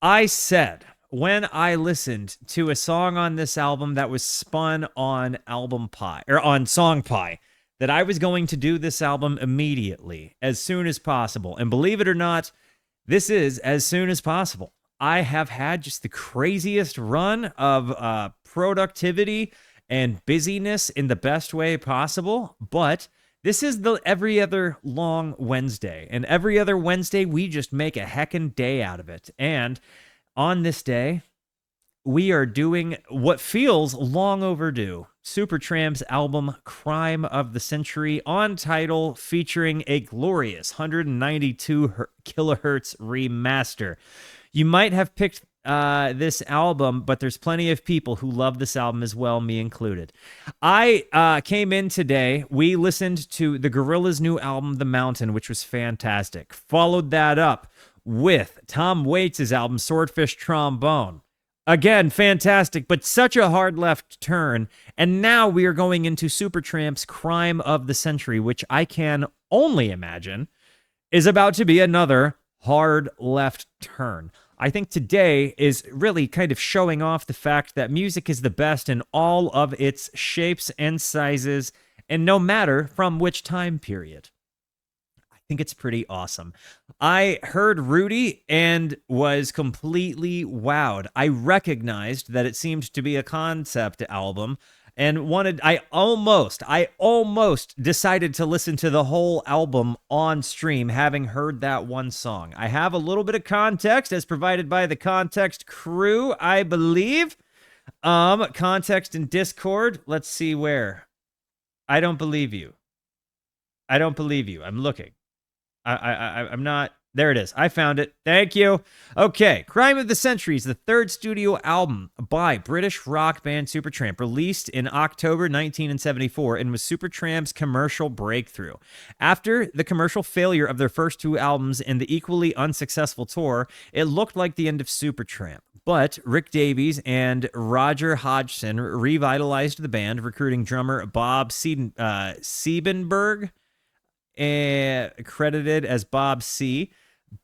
I said when I listened to a song on this album that was spun on Album Pie or on Song Pie that I was going to do this album immediately, as soon as possible. And believe it or not, this is as soon as possible. I have had just the craziest run of productivity and busyness in the best way possible, but this is the every other long Wednesday. And every other Wednesday, we just make a heckin' day out of it. And on this day, we are doing what feels long overdue. Supertramp's album Crime of the Century on Tidal, featuring a glorious 192 kilohertz remaster. You might have picked this album, but there's plenty of people who love this album as well, me included. I came in today. We listened to the Gorillaz' new album, The Mountain, which was fantastic. Followed that up with Tom Waits' album, Swordfish Trombone. Again, fantastic, but such a hard left turn. And now we are going into Supertramp's Crime of the Century, which I can only imagine is about to be another hard left turn. I think today is really kind of showing off the fact that music is the best in all of its shapes and sizes, and no matter from which time period. I think it's pretty awesome. I heard Rudy and was completely wowed. I recognized that it seemed to be a concept album and I almost decided to listen to the whole album on stream, having heard that one song. I have a little bit of context as provided by the Context crew, I believe. Context in Discord. Let's see where. I don't believe you. I'm looking. I'm not. There it is. I found it. Thank you. Okay. Crime of the Century is the third studio album by British rock band Supertramp, released in October 1974 and was Supertramp's commercial breakthrough. After the commercial failure of their first two albums and the equally unsuccessful tour, it looked like the end of Supertramp. But Rick Davies and Roger Hodgson revitalized the band, recruiting drummer Bob Siebenberg, credited as Bob C.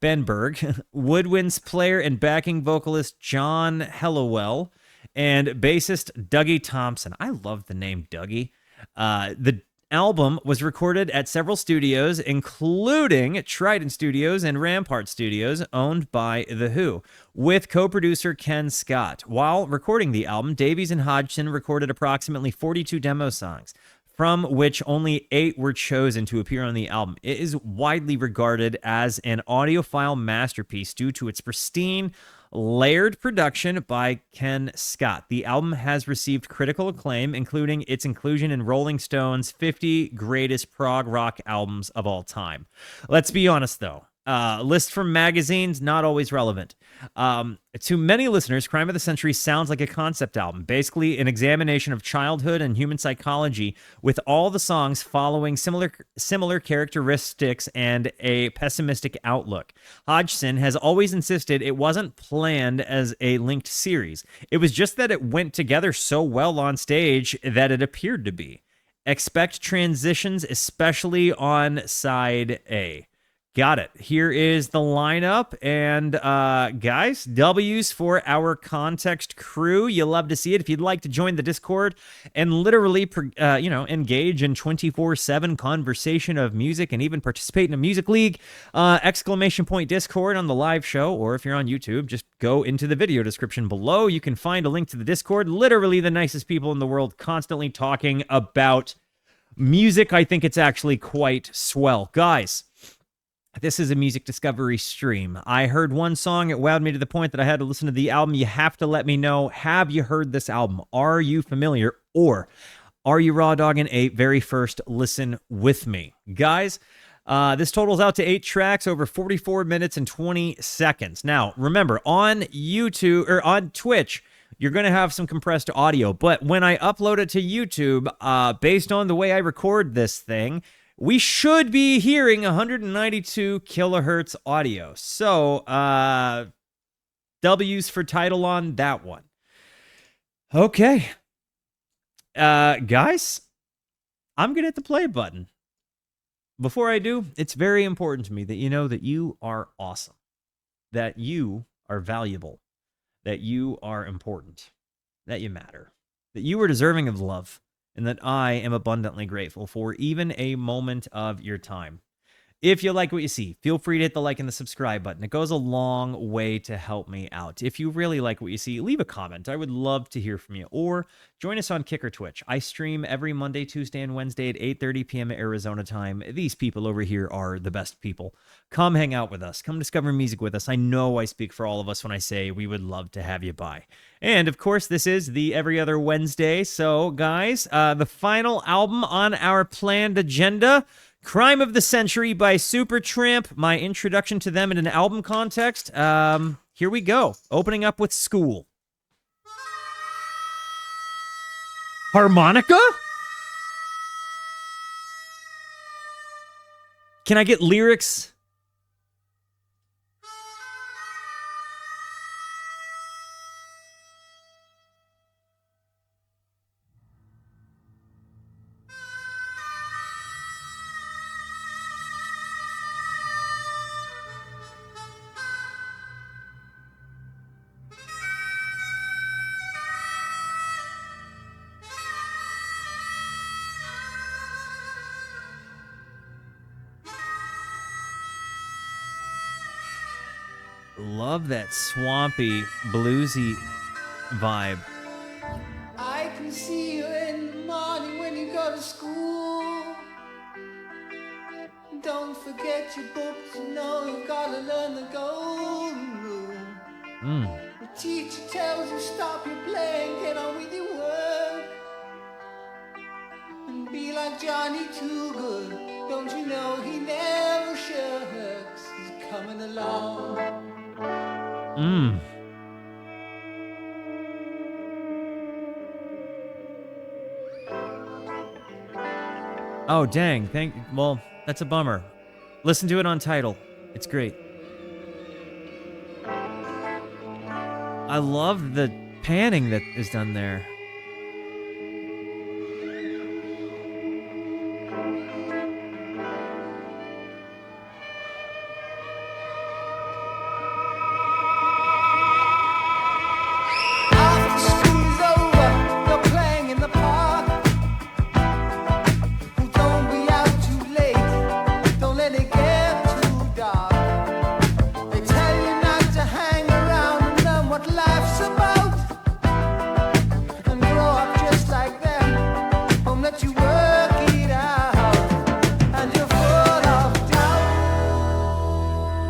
Benberg, woodwinds player and backing vocalist John Hellowell, and bassist Dougie Thompson. I love the name Dougie. The album was recorded at several studios, including Trident Studios and Rampart Studios, owned by The Who, with co-producer Ken Scott. While recording the album, Davies and Hodgson recorded approximately 42 demo songs, from which only 8 were chosen to appear on the album. It is widely regarded as an audiophile masterpiece due to its pristine, layered production by Ken Scott. The album has received critical acclaim, including its inclusion in Rolling Stone's 50 greatest prog rock albums of all time. Let's be honest, though. List from magazines, not always relevant. To many listeners, Crime of the Century sounds like a concept album, basically an examination of childhood and human psychology, with all the songs following similar characteristics and a pessimistic outlook. Hodgson has always insisted it wasn't planned as a linked series. It was just that it went together so well on stage that it appeared to be. Expect transitions, especially on side A. Got it. Here is the lineup. And guys, W's for our Context crew. You love to see it. If you'd like to join the Discord and literally, engage in 24/7 conversation of music and even participate in a music league, ! Discord on the live show. Or if you're on YouTube, just go into the video description below. You can find a link to the Discord. Literally the nicest people in the world, constantly talking about music. I think it's actually quite swell. Guys, this is a music discovery stream. I heard one song, it wowed me to the point that I had to listen to the album. You have to let me know, have you heard this album? Are you familiar? Or are you raw dogging a very first listen with me? Guys, this totals out to 8 tracks over 44 minutes and 20 seconds. Now, remember, on YouTube or on Twitch, you're going to have some compressed audio. But when I upload it to YouTube, based on the way I record this thing, we should be hearing 192 kilohertz audio. So, W's for title on that one. Okay. Guys, I'm going to hit the play button. Before I do, it's very important to me that you know that you are awesome. That you are valuable, that you are important, that you matter, that you are deserving of love, and that I am abundantly grateful for even a moment of your time. If you like what you see, feel free to hit the like and the subscribe button. It goes a long way to help me out. If you really like what you see, leave a comment. I would love to hear from you. Or join us on Kick or Twitch. I stream every Monday, Tuesday, and Wednesday at 8:30 p.m. Arizona time. These people over here are the best people. Come hang out with us. Come discover music with us. I know I speak for all of us when I say we would love to have you by. And, of course, this is the Every Other Wednesday. So, guys, the final album on our planned agenda, Crime of the Century by Supertramp. My introduction to them in an album context. Here we go. Opening up with School. Harmonica? Can I get lyrics? Love that swampy, bluesy vibe. I can see you in the morning when you go to school. Don't forget your books, you know you've got to learn the golden rule. The teacher tells you stop your playing, get on with your work. And be like Johnny Too Good, don't you know he never shirks. He's coming along. Oh, dang. Well, that's a bummer. Listen to it on Tidal. It's great. I love the panning that is done there.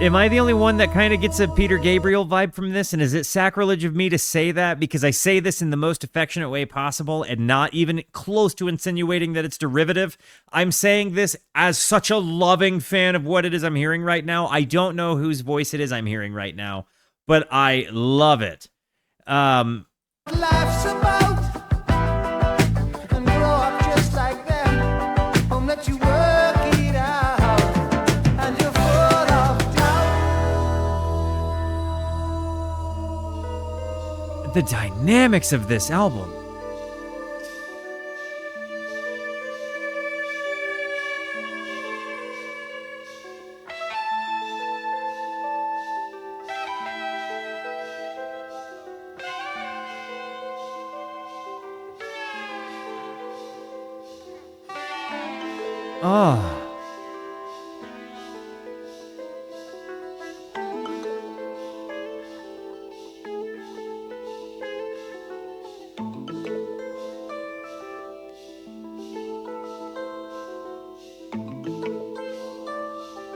Am I the only one that kind of gets a Peter Gabriel vibe from this? And is it sacrilege of me to say that? Because I say this in the most affectionate way possible and not even close to insinuating that it's derivative. I'm saying this as such a loving fan of what it is I'm hearing right now. I don't know whose voice it is I'm hearing right now, but I love it. Life's about and grow up just like them. Won't let you work it out, and you're full of doubt. The dynamics of this album. Oh.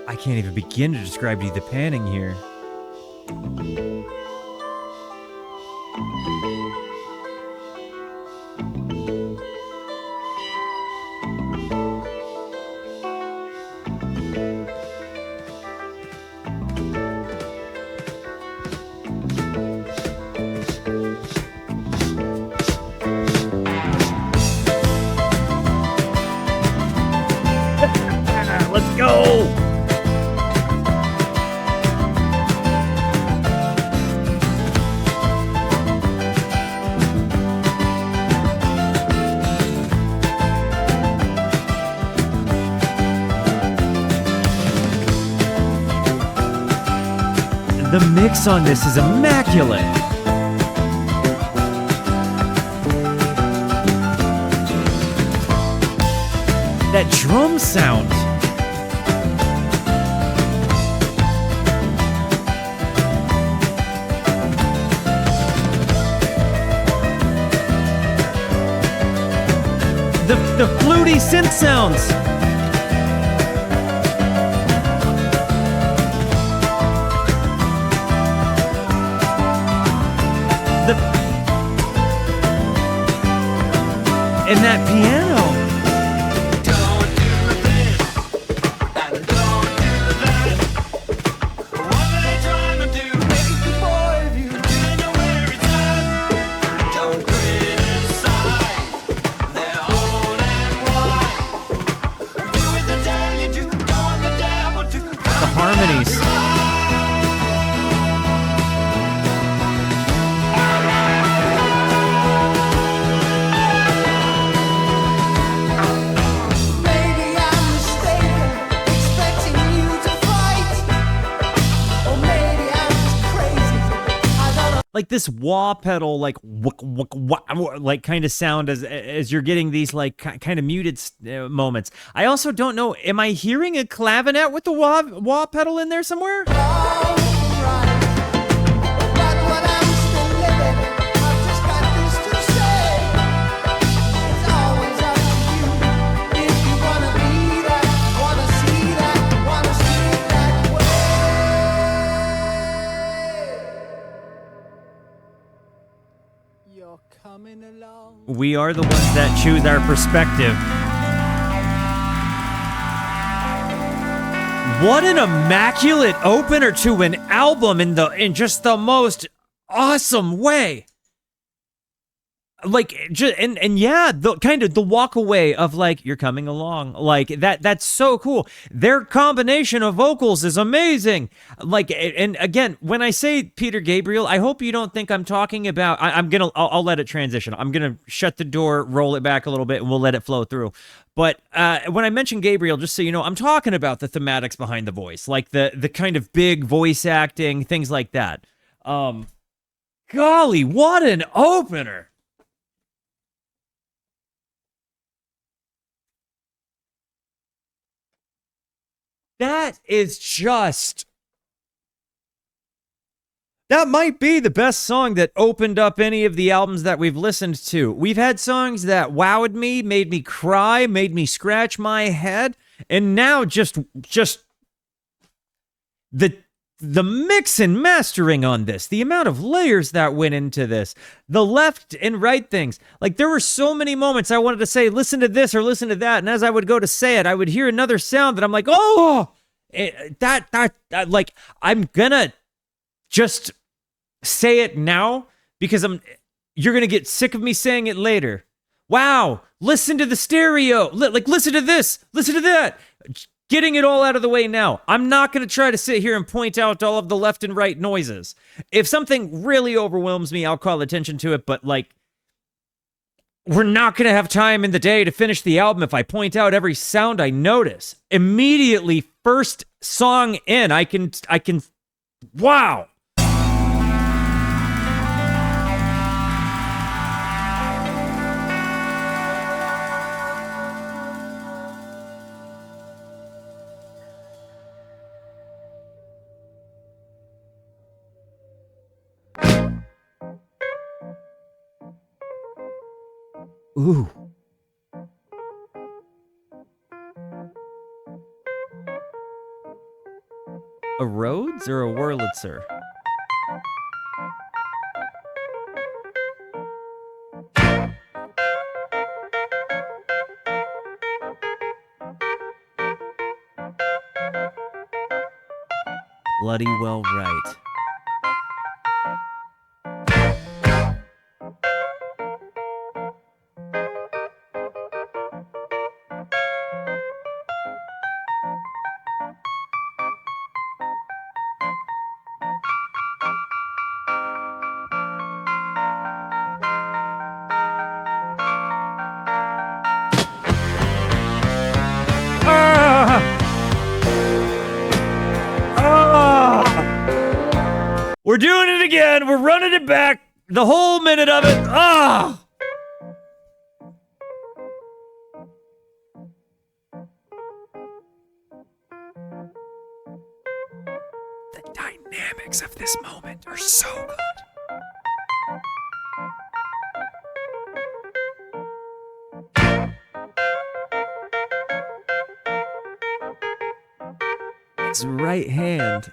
I can't even begin to describe to you the panning here. Let's go! The mix on this is immaculate. That drum sound. The fluty synth sounds. And that piano. Don't do this, and don't do that. What are they trying to do? Make the boy of you. Do they know where it's at? Don't criticize. They're old and wise. Do what they tell you to. Don't want the devil to. The harmonies. Maybe I'm mistaken, expecting you to fight. Or maybe I'm just crazy. I don't know. Like this wah pedal, like like kind of sound as you're getting these like kind of muted moments. I also don't know. Am I hearing a clavinet with the wah pedal in there somewhere? Coming along. We are the ones that choose our perspective. What an immaculate opener to an album in just the most awesome way. Like and yeah, the kind of the walk away of like you're coming along, like that's so cool. Their combination of vocals is amazing. Like, and again, when I say Peter Gabriel, I hope you don't think I'm talking about. I'll let it transition. I'm gonna shut the door, roll it back a little bit, and we'll let it flow through. But when I mention Gabriel, just so you know, I'm talking about the thematics behind the voice, like the kind of big voice acting, things like that. Golly, what an opener! That is just... That might be the best song that opened up any of the albums that we've listened to. We've had songs that wowed me, made me cry, made me scratch my head, and now just the mix and mastering on this, the amount of layers that went into this, the left and right things. Like, there were so many moments I wanted to say, listen to this or listen to that, and as I would go to say it, I would hear another sound that I'm like, oh, that like, I'm gonna just say it now because you're gonna get sick of me saying it later. Wow, listen to the stereo, like, listen to this, listen to that. Getting it all out of the way now. I'm not going to try to sit here and point out all of the left and right noises. If something really overwhelms me, I'll call attention to it, but like, we're not going to have time in the day to finish the album if I point out every sound I notice. Immediately, first song in, I can, wow. Ooh. A Rhodes or a Wurlitzer? Bloody well right. doing it again. We're running it back. The whole minute of it. Ah! The dynamics of this moment are so good. His right hand.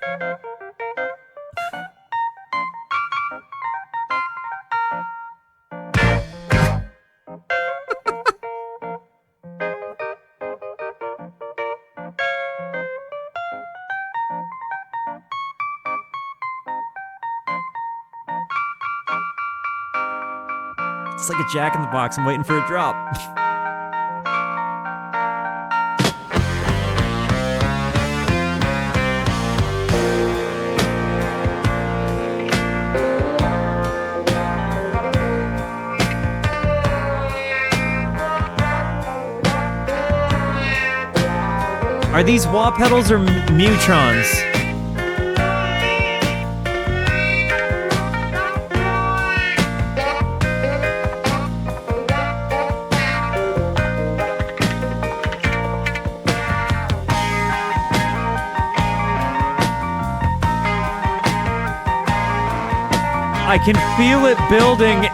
It's like a Jack in the Box. I'm waiting for a drop. Are these wah pedals or mutrons? I can feel it building.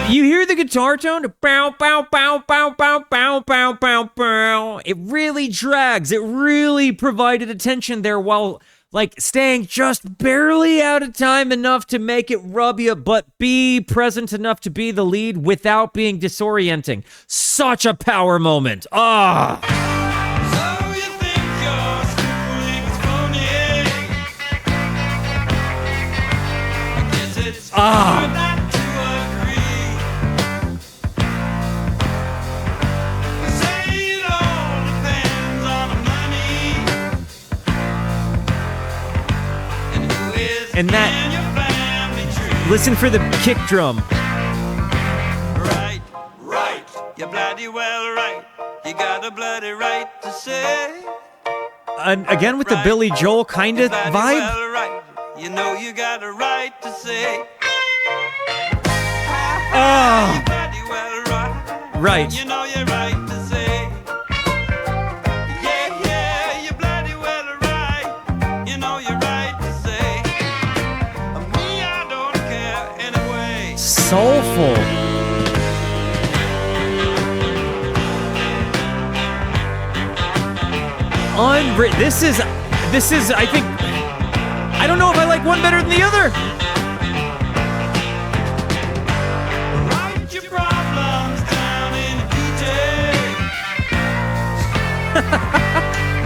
You hear the guitar tone? Bow, bow, bow, bow, bow, bow, bow, bow, bow. It really drags. It really provided attention there while, like, staying just barely out of time enough to make it rub you, but be present enough to be the lead without being disorienting. Such a power moment. Ah! So you think your schooling's phony? I guess it's hard not to agree. You say it all depends on the money and who is And that- in your family tree. Listen for the kick drum. Right, right, you're bloody well right. You got a bloody right to say. And again with the Right. Billy Joel kind of Bloody vibe. well right. You know you got a right to say. Ah. You bloody well right. Right. You know you're right to say. Yeah, yeah, you bloody well right. You know you're right to say. Me, I don't care anyway. Soulful. This is, I think, I don't know if I like one better than the other. Write your problems down in detail.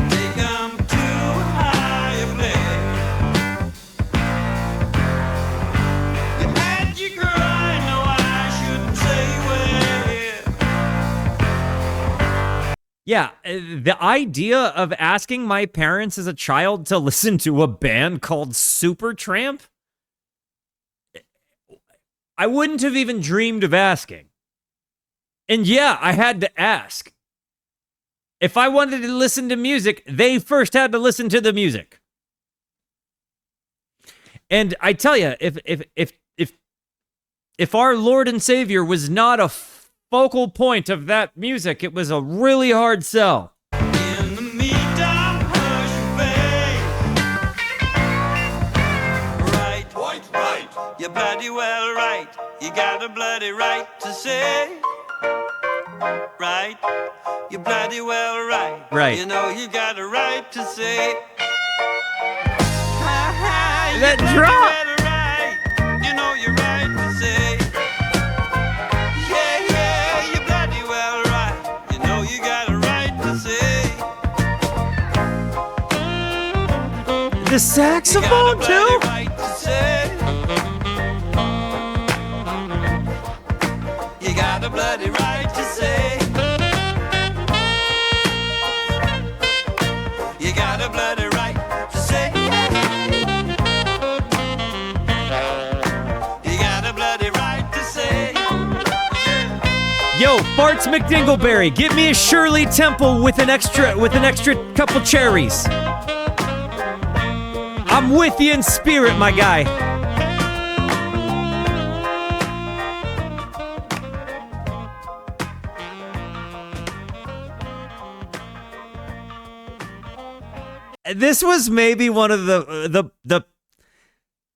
Take 'em to a higher place. You had your cry, no, I shouldn't say where. Yeah, the idea of asking my parents as a child to listen to a band called Supertramp, I wouldn't have even dreamed of asking. And yeah, I had to ask. If I wanted to listen to music, they first had to listen to the music. And I tell you, if our Lord and Savior was not a focal point of that music, it was a really hard sell. In the meantime, hush your face. Right, right, you're bloody well right. You got a bloody right to say. Right, you're bloody well right. Right. You know you got a right to say. That You're bloody drop. well right. You know you're right to say. Yeah, yeah, you're bloody well right. You know you got a right to say. The saxophone, too? You got a bloody right to say. You got a bloody right to say. Farts McDingleberry, give me a Shirley Temple with an extra couple cherries. I'm with you in spirit, my guy. This was maybe one of the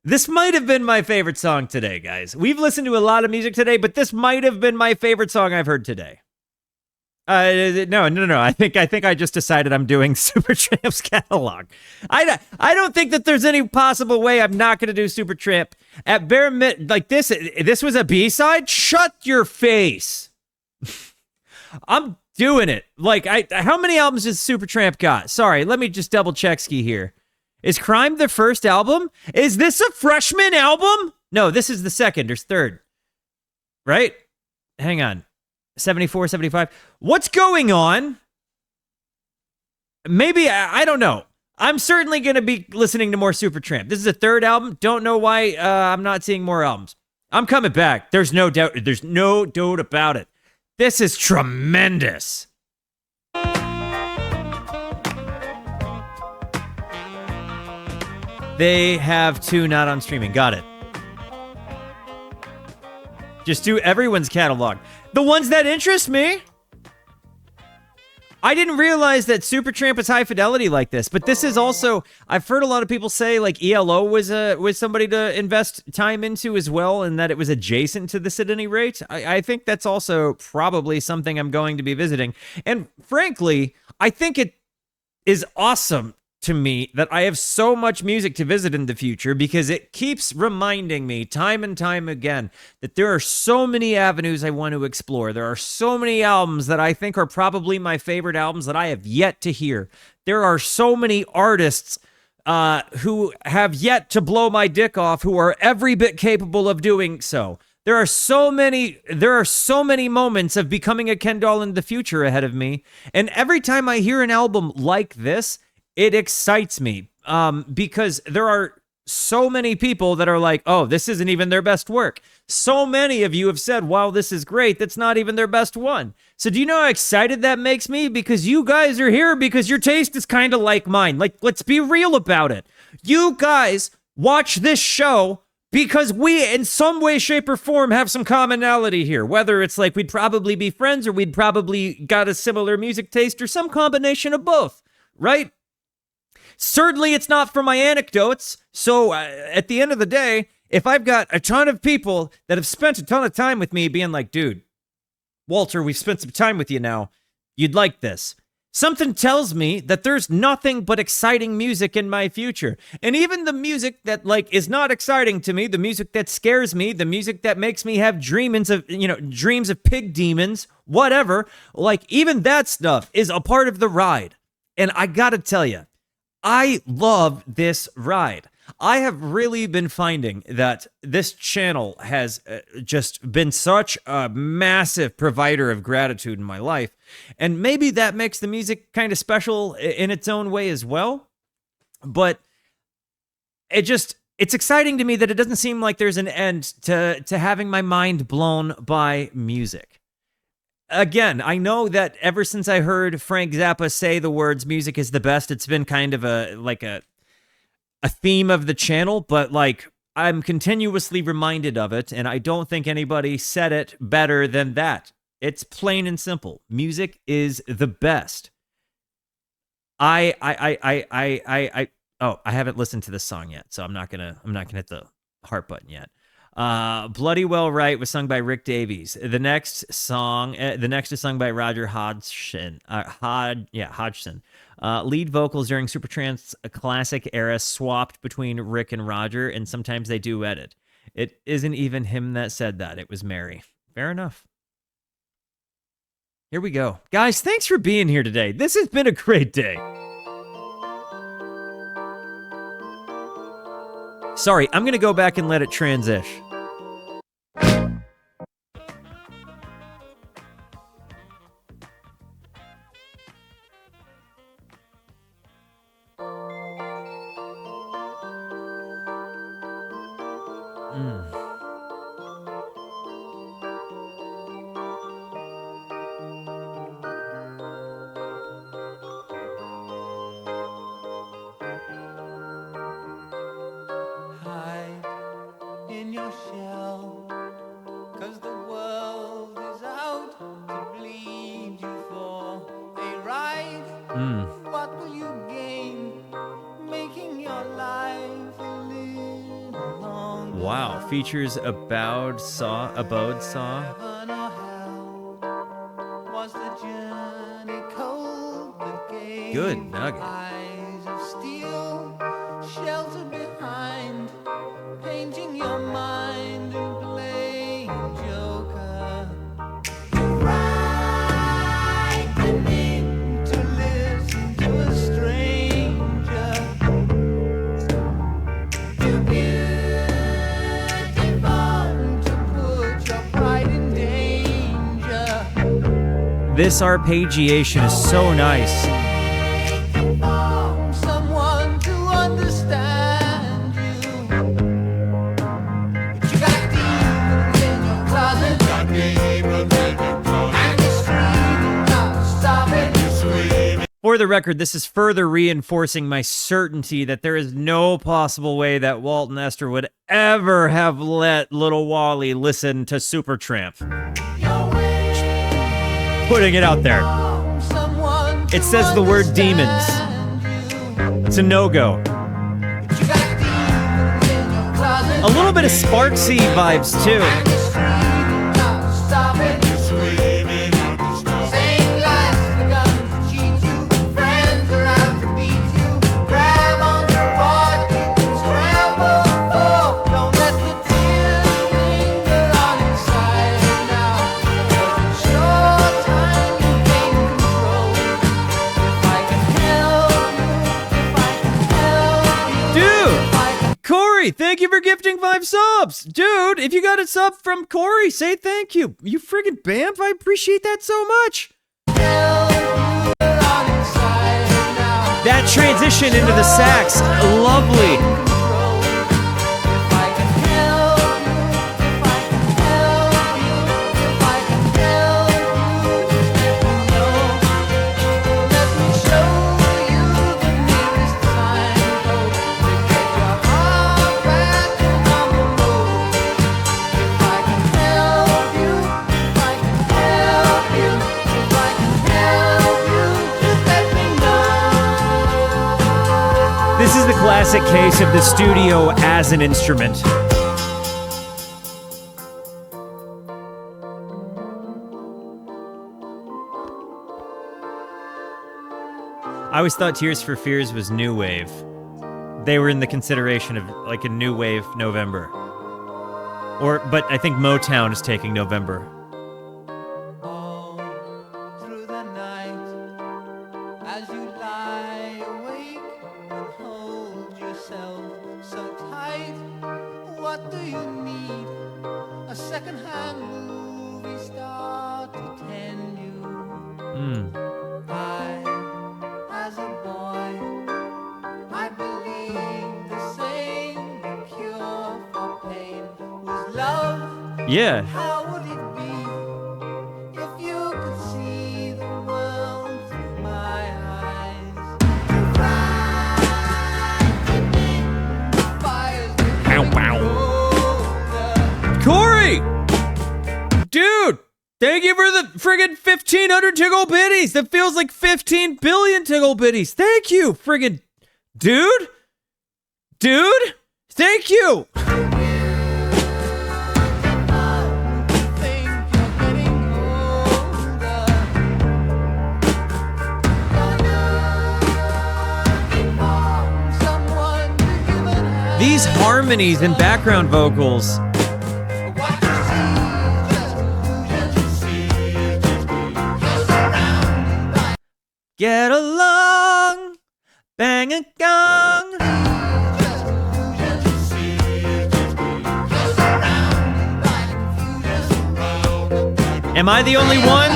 this might have been my favorite song today, guys. We've listened to a lot of music today, but this might have been my favorite song I've heard today. No. I think I just decided I'm doing Supertramp's catalog. I don't think that there's any possible way I'm not going to do Supertramp. At bare like this was a B-side? Shut your face. I'm doing it. Like, how many albums does Supertramp got? Sorry, let me just double check ski here. Is Crime the first album? Is this a freshman album? No, this is the second or third. Right? Hang on. 74, 75. What's going on? Maybe, I don't know. I'm certainly going to be listening to more Supertramp. This is a third album. Don't know why I'm not seeing more albums. I'm coming back. There's no doubt. There's no doubt about it. This is tremendous. They have two not on streaming. Got it. Just do everyone's catalog. The ones that interest me. I didn't realize that Supertramp is high fidelity like this, but this is also, I've heard a lot of people say like ELO was somebody to invest time into as well, and that it was adjacent to this at any rate. I think that's also probably something I'm going to be visiting. And frankly, I think it is awesome to me that I have so much music to visit in the future, because it keeps reminding me time and time again that there are so many avenues I want to explore. There are so many albums that I think are probably my favorite albums that I have yet to hear. There are so many artists who have yet to blow my dick off, who are every bit capable of doing so. There are so many moments of becoming a Ken doll in the future ahead of me. And every time I hear an album like this, it excites me because there are so many people that are like, oh, this isn't even their best work. So many of you have said, wow, this is great. That's not even their best one. So do you know how excited that makes me? Because you guys are here because your taste is kind of like mine. Like, let's be real about it. You guys watch this show because we, in some way, shape, or form, have some commonality here. Whether it's like we'd probably be friends or we'd probably got a similar music taste or some combination of both, right? Certainly, it's not for my anecdotes. So at the end of the day, if I've got a ton of people that have spent a ton of time with me being like, dude, Walter, we've spent some time with you now. You'd like this. Something tells me that there's nothing but exciting music in my future. And even the music that like is not exciting to me, the music that scares me, the music that makes me have dreams of pig demons, whatever, like even that stuff is a part of the ride. And I gotta tell you, I love this ride. I have really been finding that this channel has just been such a massive provider of gratitude in my life. And maybe that makes the music kind of special in its own way as well. But it's exciting to me that it doesn't seem like there's an end to having my mind blown by music. Again, I know that ever since I heard Frank Zappa say the words music is the best, it's been kind of a theme of the channel, but like I'm continuously reminded of it, and I don't think anybody said it better than that. It's plain and simple. Music is the best. I haven't listened to this song yet, so I'm not gonna hit the heart button yet. Bloody Well Right was sung by Rick Davies. The next is sung by Roger Hodgson. Hodgson. Lead vocals during Supertramp's classic era swapped between Rick and Roger, and sometimes they duetted. It isn't even him that said that. It was Mary. Fair enough. Here we go. Guys, thanks for being here today. This has been a great day. Sorry, I'm going to go back and let it transition. your shell. 'Cause the world is out to bleed you for a ride. What will you gain making your life a little longer? Wow, features abode saw. Heaven or hell? Was the journey cold that gave Good you nugget. eyes of steel, sheltered behind, painting your mind and playing joker? Frightening to listen to a stranger, too beautiful to put your pride in danger. This arpeggiation is so nice. Someone to understand you. But you got demons in your closet. And you're screaming, not stopping. For the record, this is further reinforcing my certainty that there is no possible way that Walt and Esther would ever have let little Wally listen to Supertramp. Putting it out there. Someone It says the word demons. It's a no-go. A little bit of Sparksy vibes, too. Corey, thank you for gifting 5 subs. Dude, if you got a sub from Corey, say thank you. You friggin' bamf, I appreciate that so much. That transition into the sax, lovely. This is the classic case of the studio as an instrument. I always thought Tears for Fears was new wave. They were in the consideration of like a new wave November. But I think Motown is taking November. All through the night, as you lie awake and hold yourself so tight, what do you need? A second-hand movie star to tend you. I, as a boy, I believed the same. The cure for pain was love. Yeah. How would it be if you could see the world through my eyes? Fires Ow, ow. Corey! Dude! Thank you for the friggin' 1,500 tickle bitties! That feels like 15 billion tickle bitties! Thank you, friggin' dude! Dude! Thank you! These harmonies and background vocals. Get along, bang a gong. Am I the only one?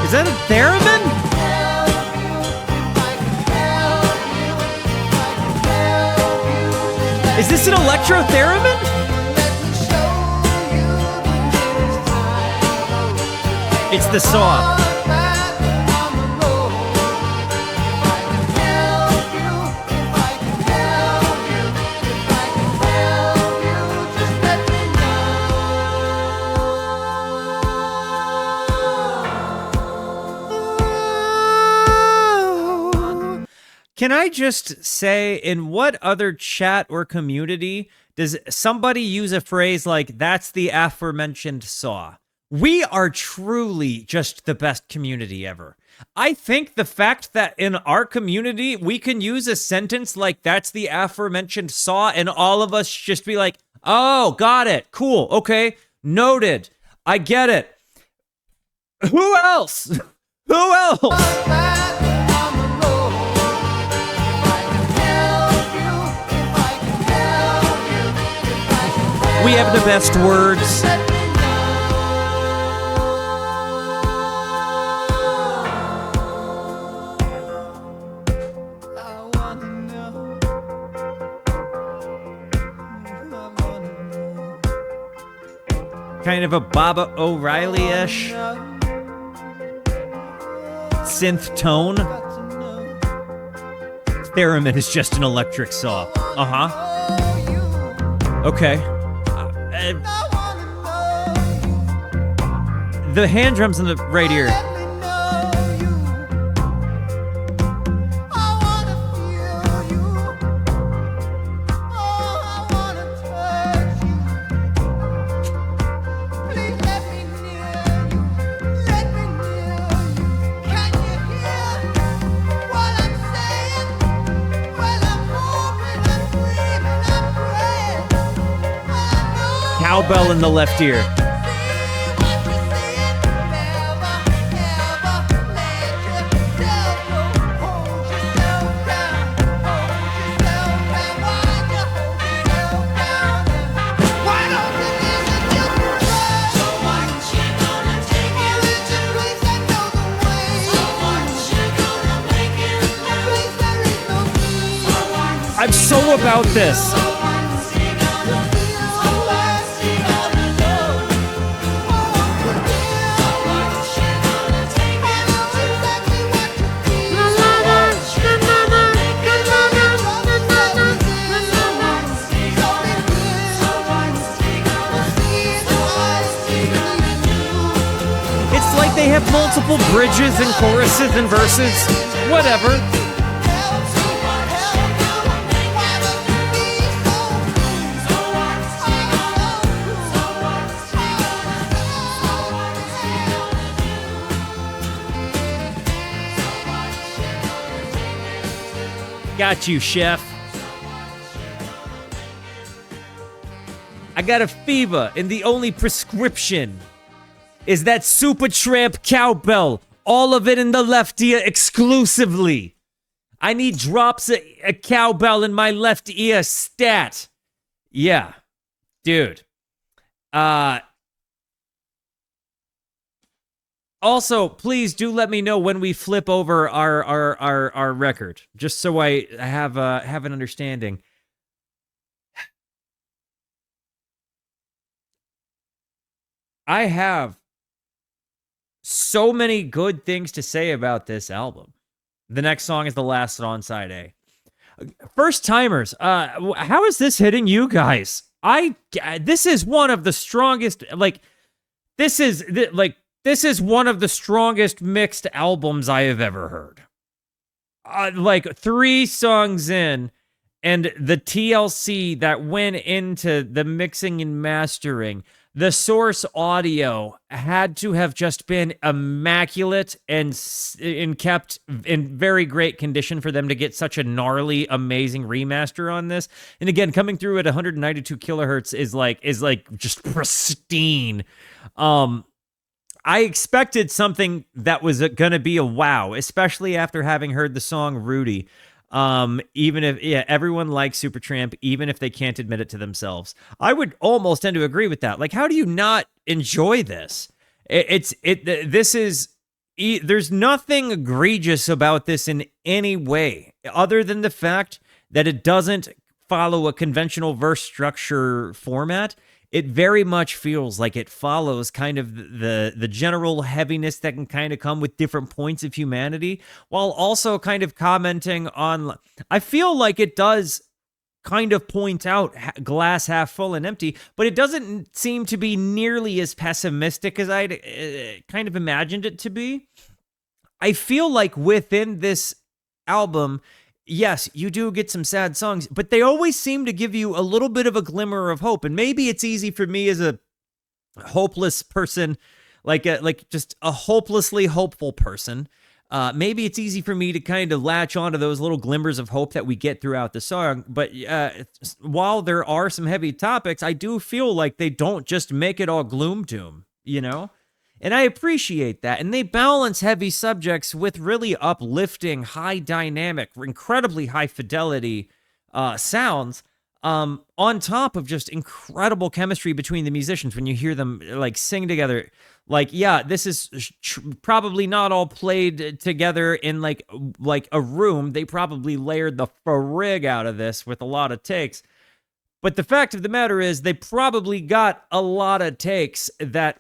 Is that a theremin? Is this an electro theremin? It's the saw. Can I just say, in what other chat or community does somebody use a phrase like, that's the aforementioned saw? We are truly just the best community ever. I think the fact that in our community, we can use a sentence like, that's the aforementioned saw, and all of us just be like, oh, got it. Cool. Okay. Noted. I get it. Who else? Who else? We have the best words. Kind of a Baba O'Reilly-ish synth tone. Theremin is just an electric saw. Okay. The hand drums in the right ear. Cowbell in the left ear. I'm so about this. It's like they have multiple bridges and choruses and verses. Whatever. Got you, chef. I got a fever, and the only prescription is that Supertramp cowbell. All of it in the left ear exclusively. I need drops of a cowbell in my left ear stat. Yeah, dude. Also, please do let me know when we flip over our record, just so I have an understanding. I have so many good things to say about this album. The next song is the last on side A. First timers, how is this hitting you guys? This is one of the strongest. This is one of the strongest mixed albums I have ever heard. 3 songs in, and the TLC that went into the mixing and mastering, the source audio had to have just been immaculate and kept in very great condition for them to get such a gnarly, amazing remaster on this. And again, coming through at 192 kilohertz is like just pristine. I expected something that was going to be a wow, especially after having heard the song Rudy. Even if, everyone likes Supertramp, even if they can't admit it to themselves. I would almost tend to agree with that. Like, how do you not enjoy this? There's nothing egregious about this in any way, other than the fact that it doesn't follow a conventional verse structure format. it very much feels like it follows kind of the general heaviness that can kind of come with different points of humanity, while also kind of commenting on. I feel like it does kind of point out glass half full and empty, but it doesn't seem to be nearly as pessimistic as I'd kind of imagined it to be. I feel like within this album, yes, you do get some sad songs, but they always seem to give you a little bit of a glimmer of hope. And maybe it's easy for me as a hopeless person, like just a hopelessly hopeful person. Maybe it's easy for me to kind of latch onto those little glimmers of hope that we get throughout the song. But while there are some heavy topics, I do feel like they don't just make it all gloom doom, you know? And I appreciate that. And they balance heavy subjects with really uplifting, high dynamic, incredibly high fidelity sounds, on top of just incredible chemistry between the musicians when you hear them like sing together. Like, yeah, this is probably not all played together in like a room. They probably layered the frig out of this with a lot of takes. But the fact of the matter is, they probably got a lot of takes that,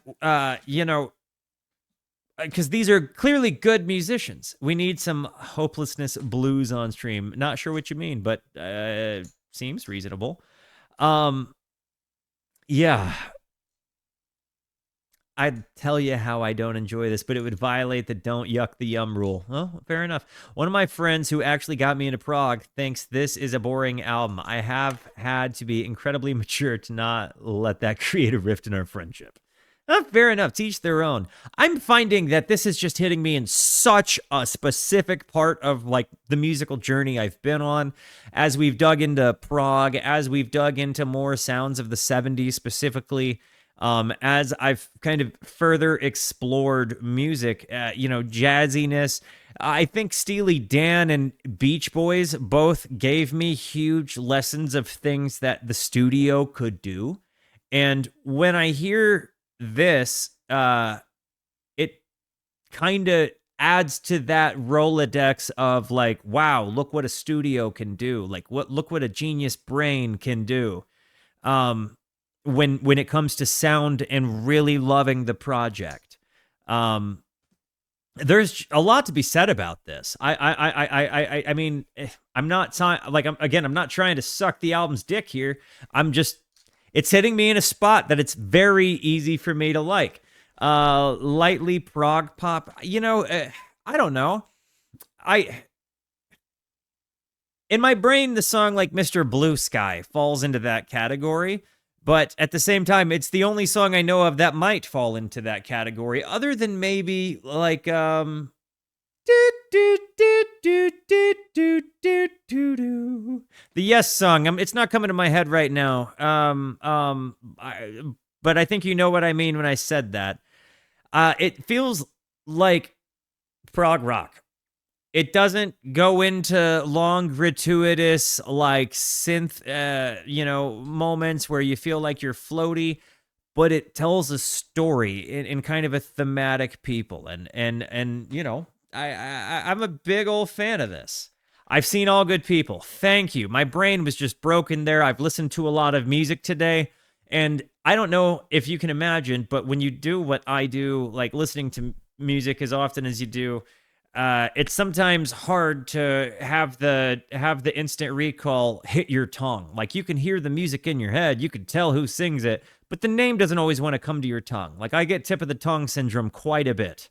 because these are clearly good musicians. We need some hopelessness blues on stream. Not sure what you mean, but seems reasonable. Yeah. I'd tell you how I don't enjoy this, but it would violate the don't yuck the yum rule. Well, fair enough. One of my friends who actually got me into prog thinks this is a boring album. I have had to be incredibly mature to not let that create a rift in our friendship. Fair enough. Teach their own. I'm finding that this is just hitting me in such a specific part of like the musical journey I've been on as we've dug into prog, as we've dug into more sounds of the 70s specifically. As I've kind of further explored music, jazziness. I think Steely Dan and Beach Boys both gave me huge lessons of things that the studio could do. And when I hear this, it kind of adds to that Rolodex of like, wow, look what a studio can do. Like, look what a genius brain can do. When it comes to sound and really loving the project. There's a lot to be said about this. I mean, I'm not I'm not trying to suck the album's dick here. It's hitting me in a spot that it's very easy for me to like. Lightly prog pop, I don't know. In my brain, the song like Mr. Blue Sky falls into that category. But at the same time, it's the only song I know of that might fall into that category, other than maybe like the Yes song. It's not coming to my head right now. But I think you know what I mean when I said that. It feels like prog rock. It doesn't go into long, gratuitous, like synth, moments where you feel like you're floaty, but it tells a story in kind of a thematic people. And I'm a big old fan of this. I've seen All Good People. Thank you. My brain was just broken there. I've listened to a lot of music today, and I don't know if you can imagine, but when you do what I do, like listening to music as often as you do, it's sometimes hard to have the instant recall hit your tongue. Like you can hear the music in your head, you can tell who sings it, but the name doesn't always want to come to your tongue. Like I get tip of the tongue syndrome quite a bit.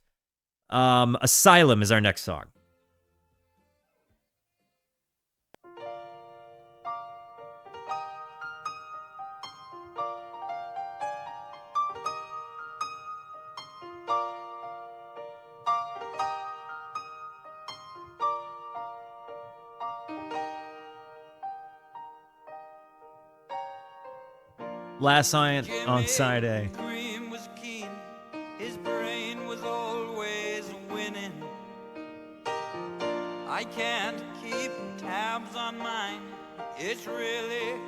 Asylum is our next song. Last Science on side A. Green was keen, his brain was always winning. I can't keep tabs on mine, it's really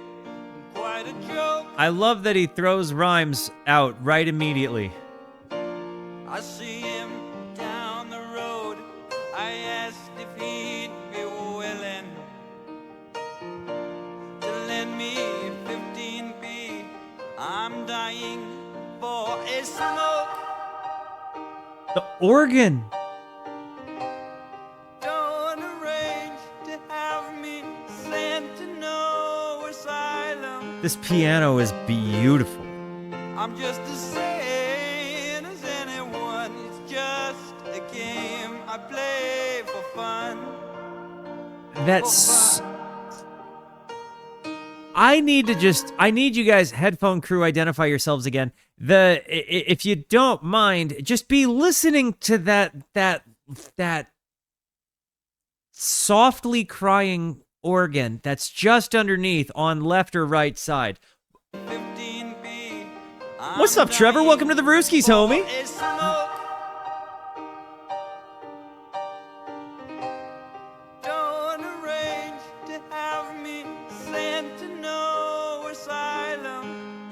quite a joke. I love that he throws rhymes out right immediately. I see him down the road, I asked if he'd be willing to lend me 15p. I'm dying for a smoke. The organ. Don't arrange to have me sent to no asylum. This piano is beautiful. I'm just as sane as anyone. It's just a game I play for fun. That's. I need you guys, headphone crew, identify yourselves again. If you don't mind, just be listening to that softly crying organ that's just underneath on left or right side. 15B. What's up, Trevor? Welcome to the Rooskies, homie. Don't arrange to have me sent to no asylum.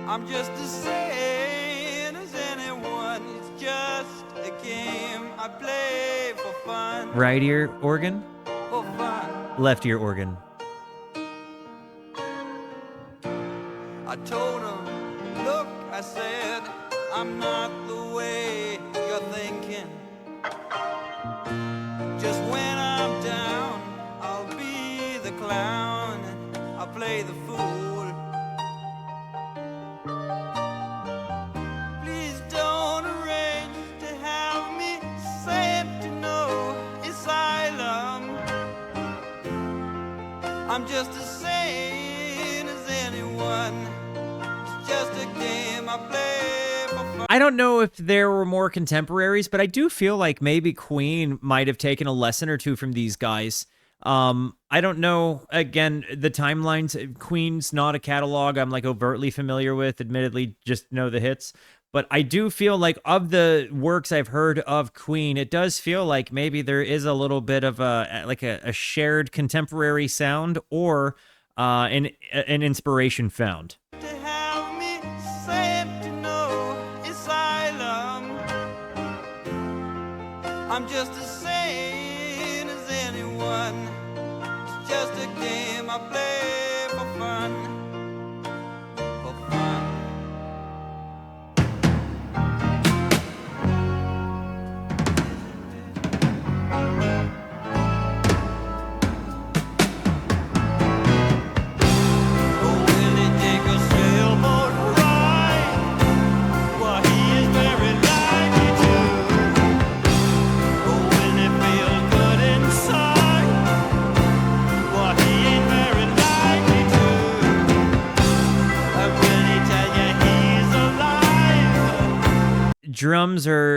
I'm just as sane as anyone. It's just a game I play for fun. Right ear organ, For fun. left ear organ. I told him, look, I said, I'm not the way you're thinking. Just when I'm down, I'll be the clown. I'll play the fool. Please don't arrange to have me sent to no asylum. I'm just as sane as anyone. It's just a game I play for fun. I don't know if there were more contemporaries, but I do feel like maybe Queen might have taken a lesson or two from these guys. I don't know. Again, the timelines. Queen's not a catalog I'm like overtly familiar with. Admittedly, just know the hits. But I do feel like of the works I've heard of Queen, it does feel like maybe there is a little bit of a shared contemporary sound or an inspiration found. To have me sent to no asylum. I'm just as sane as anyone. It's just a game I play for fun. For fun. Oh, will he take a sailboat ride? Well, he is very likely to. Oh, will he feel good inside? Well, he ain't very likely to. And will he tell you he's alive? Drums are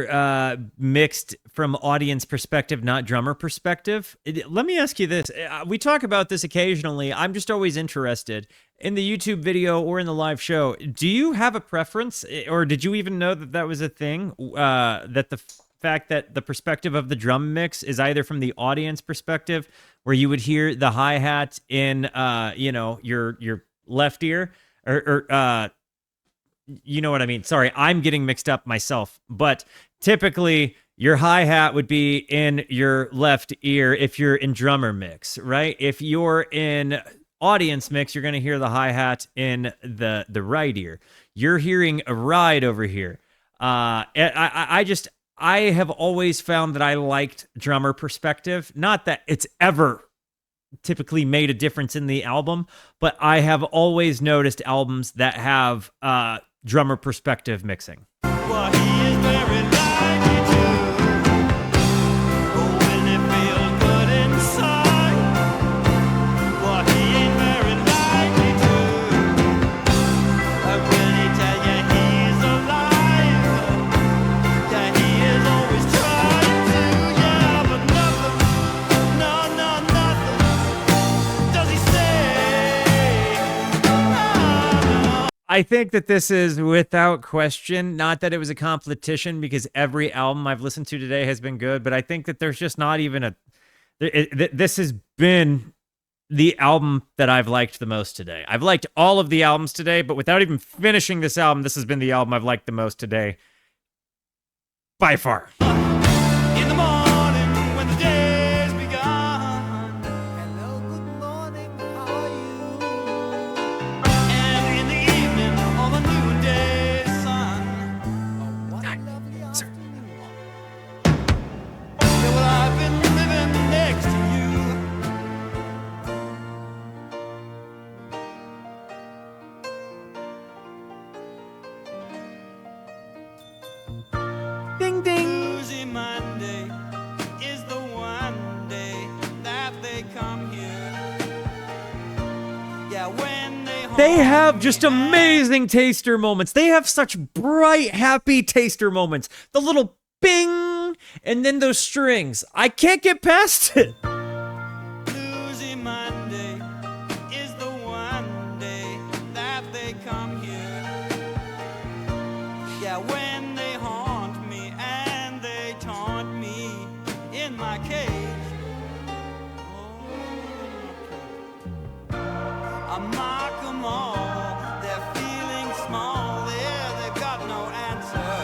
mixed from audience perspective, not drummer perspective. Let me ask you this. We talk about this occasionally. I'm just always interested. In the YouTube video or in the live show, do you have a preference? Or did you even know that that was a thing? That the fact that the perspective of the drum mix is either from the audience perspective, where you would hear the hi-hat in, your left ear, or you know what I mean? Sorry, I'm getting mixed up myself. But typically, your hi-hat would be in your left ear if you're in drummer mix, right? If you're in audience mix, you're going to hear the hi-hat in the right ear. You're hearing a ride over here. I have always found that I liked drummer perspective. Not that it's ever typically made a difference in the album, but I have always noticed albums that have drummer perspective mixing. Well, he is very likely to. Oh, will he feel good inside? Well, he ain't very likely to. And will he tell you he's alive? Yeah, he is always trying to. Yeah, but nothing, nothing does he say. No. I think that this is without question, not that it was a competition because every album I've listened to today has been good, but I think that there's just not even this has been the album that I've liked the most today. I've liked all of the albums today, but without even finishing this album, this has been the album I've liked the most today. By far. In the morning when the day's begun. Hello, good morning, how are you? They have just amazing taster moments. They have such bright, happy taster moments. The little bing, and then those strings. I can't get past it. Bluesy Monday is the one day that they come here. Yeah, when they haunt me and they taunt me in my cage. I mock them all, they're feeling small, they've got no answer.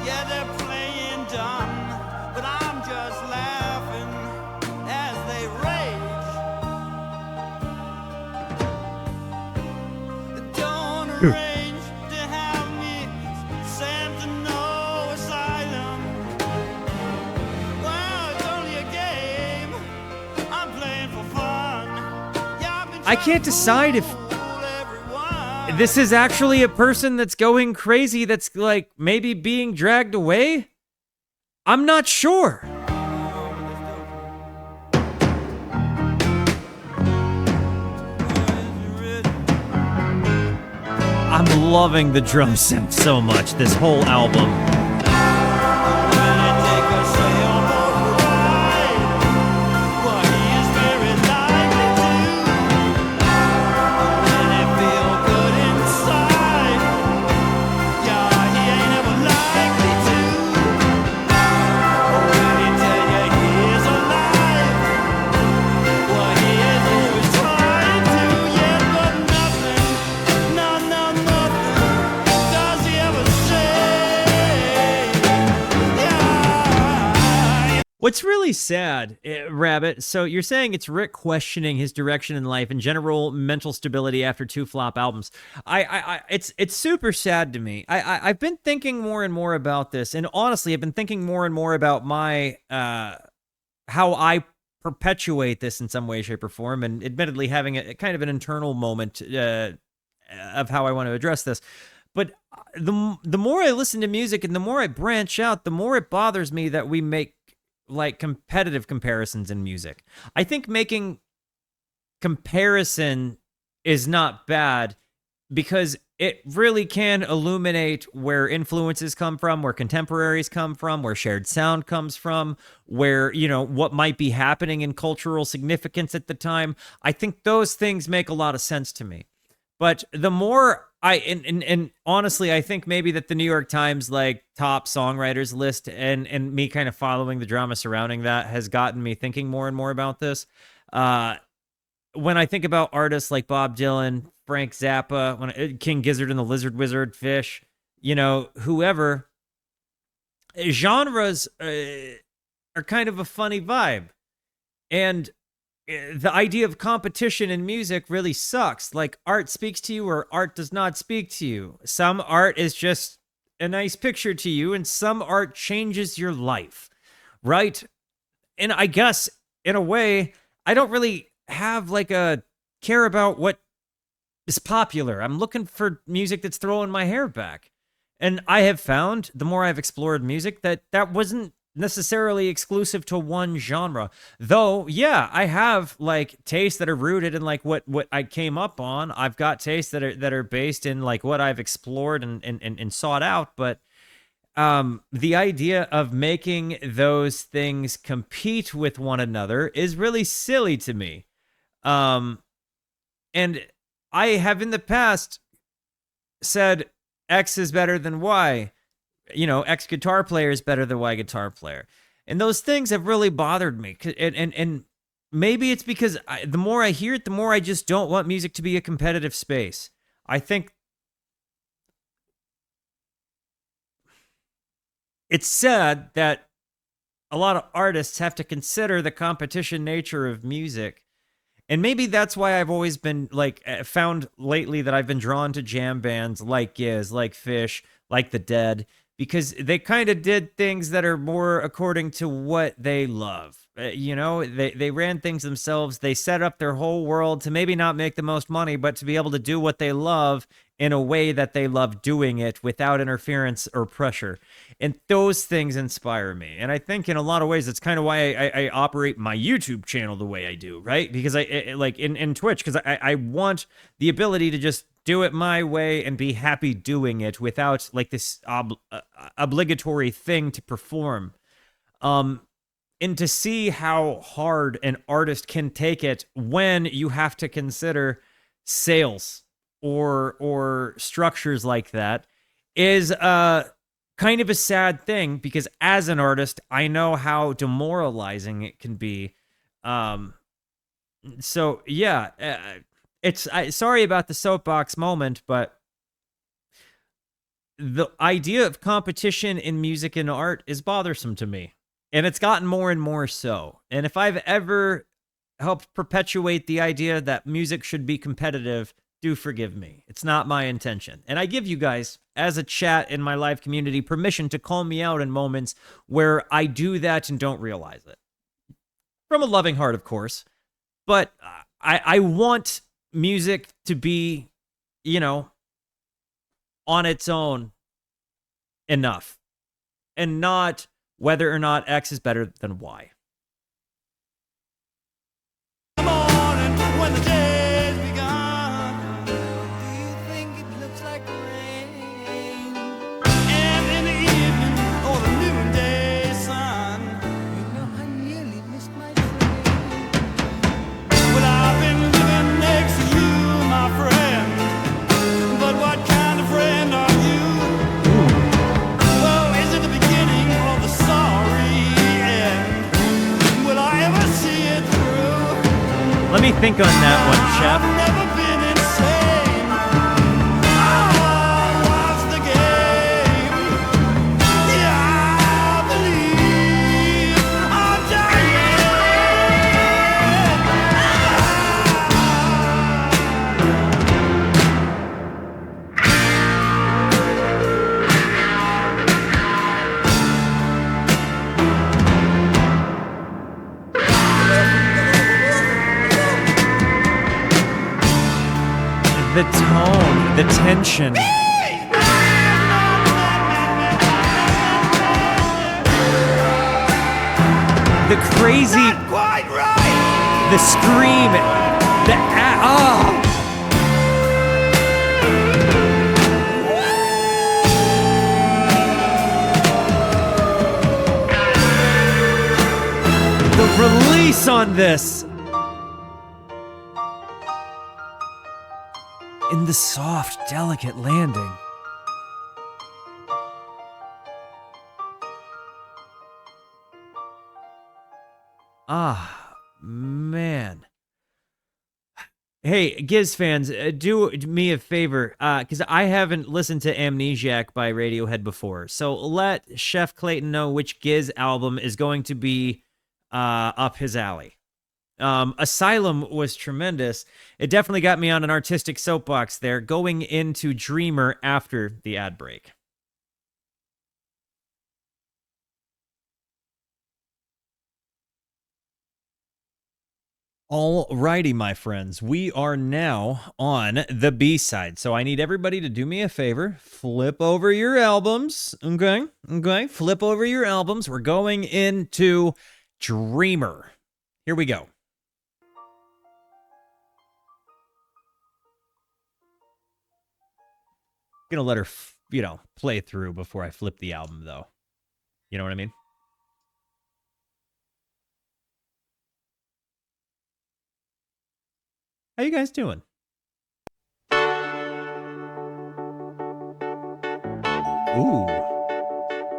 Yeah, they're playing dumb, but I'm just laughing as they rage. Don't arrange to have me sent to no asylum. Well, it's only a game, I'm playing for fun. Yeah, I've been I can't decide if trying to fool everyone. this is actually a person that's going crazy, that's like maybe being dragged away. I'm not sure. I'm loving the drum set so much, this whole album. When I take a sailboat ride, well, he is very likely to. When I feel good inside, yeah, he ain't ever likely to. When he tell you he is alive, well, he is always trying to, yeah, but nothing, nothing does he ever say. Yeah. What's really sad, Rabbit, so you're saying it's Rick questioning his direction in life and general mental stability after 2 flop albums. It's super sad to me. I've been thinking more and more about this, and honestly, I've been thinking more and more about my, how I perpetuate this in some way, shape, or form, and admittedly having a kind of an internal moment of how I want to address this. But the more I listen to music and the more I branch out, the more it bothers me that we make like competitive comparisons in music. I think making comparison is not bad because it really can illuminate where influences come from, where contemporaries come from, where shared sound comes from, where, you know, what might be happening in cultural significance at the time. I think those things make a lot of sense to me. But the more and honestly, I think maybe that the New York Times like top songwriters list and me kind of following the drama surrounding that has gotten me thinking more and more about this. When I think about artists like Bob Dylan, Frank Zappa, King Gizzard and the Lizard Wizard, Fish, you know, whoever, genres are kind of a funny vibe. And the idea of competition in music really sucks. Like, art speaks to you or art does not speak to you. Some art is just a nice picture to you, and some art changes your life, right? And I guess, in a way, I don't really have like a care about what is popular. I'm looking for music that's throwing my hair back. And I have found, the more I've explored music, that wasn't necessarily exclusive to one genre. Though, yeah, I have like tastes that are rooted in like what I came up on. I've got tastes that are based in like what I've explored and sought out. But the idea of making those things compete with one another is really silly to me. And I have in the past said X is better than Y. You know, X guitar player is better than Y guitar player. And those things have really bothered me. And maybe it's because the more I hear it, the more I just don't want music to be a competitive space. I think it's sad that a lot of artists have to consider the competition nature of music. And maybe that's why I've always been like found lately that I've been drawn to jam bands like Giz, like Fish, like The Dead, because they kind of did things that are more according to what they love. They ran things themselves. They set up their whole world to maybe not make the most money, but to be able to do what they love in a way that they love doing it without interference or pressure. And those things inspire me. And I think in a lot of ways, it's kind of why I operate my YouTube channel the way I do, right? Because like in Twitch, because I want the ability to just do it my way and be happy doing it without like this obligatory thing to perform. And to see how hard an artist can take it when you have to consider sales or structures like that is kind of a sad thing, because as an artist, I know how demoralizing it can be. So yeah, sorry about the soapbox moment, but the idea of competition in music and art is bothersome to me. And it's gotten more and more so. And if I've ever helped perpetuate the idea that music should be competitive, do forgive me. It's not my intention. And I give you guys, as a chat in my live community, permission to call me out in moments where I do that and don't realize it. From a loving heart, of course. But I want music to be, on its own enough. And not whether or not X is better than Y. Morning when the day's begun, do you think it looks like rain? And in the evening, or the noonday sun, I nearly missed my train. Well, I've been living next to you, my friend, but what kind of friend are you? Well, is it the beginning or the sorry end? Will I ever see it through? Let me think on that one, Chef. I've never been insane. Oh, what's the game? Yeah, I believe I'm The tone, the tension. The crazy, quite right. the scream, the release on this. In the soft, delicate landing. Ah, man. Hey, Giz fans, do me a favor, because I haven't listened to Amnesiac by Radiohead before. So let Chef Clayton know which Giz album is going to be up his alley. Asylum was tremendous. It definitely got me on an artistic soapbox there, going into Dreamer after the ad break. Alrighty, my friends, we are now on the B-side. So I need everybody to do me a favor, flip over your albums, okay? Flip over your albums. We're going into Dreamer. Here we go. Gonna let her, play through before I flip the album, though. You know what I mean? How you guys doing? Ooh.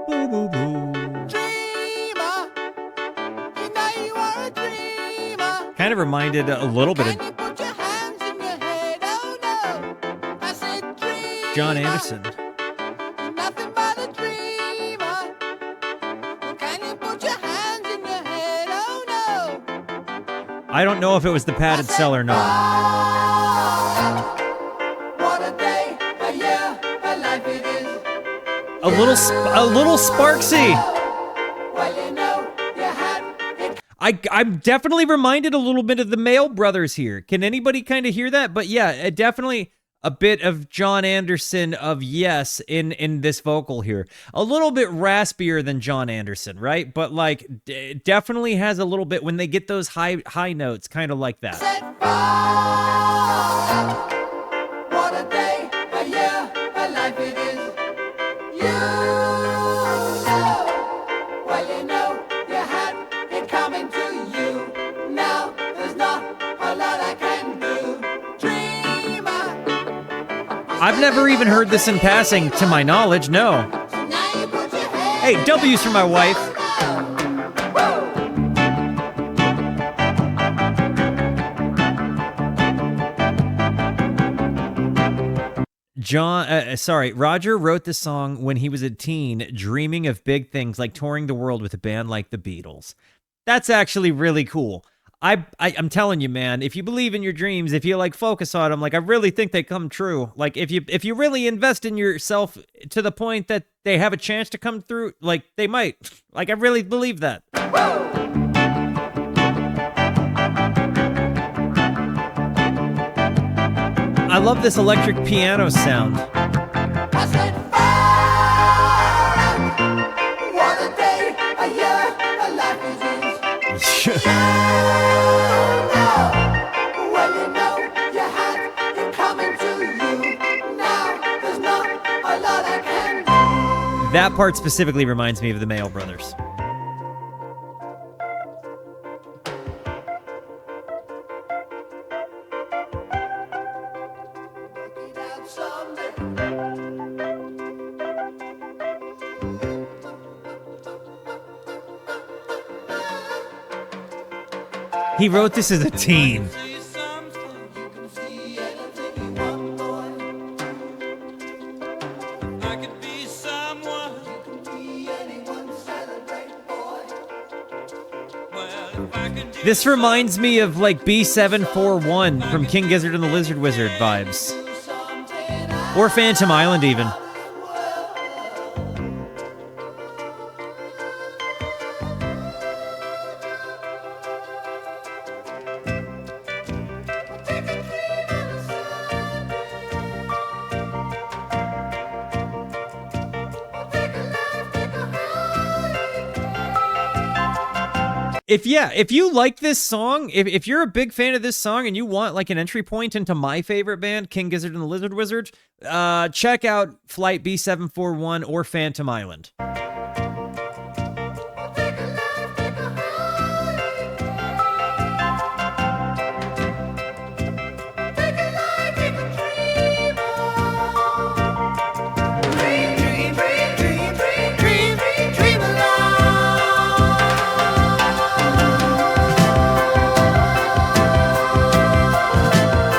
Boo, boo, boo. Dreamer, you know you are a dreamer. Kind of reminded a little bit Can of you put your hands in your head? Oh no, I said dreamer. John Anderson. Nothing but a dreamer. Can you put your hands in your head? Oh no. I don't know if it was the padded cell or not. What a day, a year, a life it is. A little Sparksy. Well, you know, you had it. I'm definitely reminded a little bit of the Mail Brothers here. Can anybody kind of hear that? But yeah, definitely a bit of John Anderson of Yes in this vocal here. A little bit raspier than John Anderson, right? But like definitely has a little bit when they get those high notes, kind of like that. Set fire. What a day, a year, a life it is. You know, well you know, you had it coming to you. Now there's not a lot I can do. Dreamer. I've never even heard this in passing, to my knowledge. No. So now you put your head. Hey, W's for my wife. Roger wrote the song when he was a teen, dreaming of big things like touring the world with a band like the Beatles. That's actually really cool. I'm telling you, man, if you believe in your dreams, if you like focus on them, like I really think they come true. Like if you really invest in yourself to the point that they have a chance to come through, like they might. Like I really believe that. I love this electric piano sound. I said fire. What a day, a year, a life it is. Well, you know, you had it coming to you. Now there's not a lot I can do. That part specifically reminds me of the Mail Brothers. Work it out someday. He wrote this as a teen. See something, you can see anything you want, boy. I could be someone, you can be anyone, celebrate, boy. Well, if I could do This reminds me of like B741 from King Gizzard and the Lizard Wizard vibes. something Or Phantom Island even. If you like this song, if you're a big fan of this song and you want like an entry point into my favorite band, King Gizzard and the Lizard Wizard, check out Flight B741 or Phantom Island.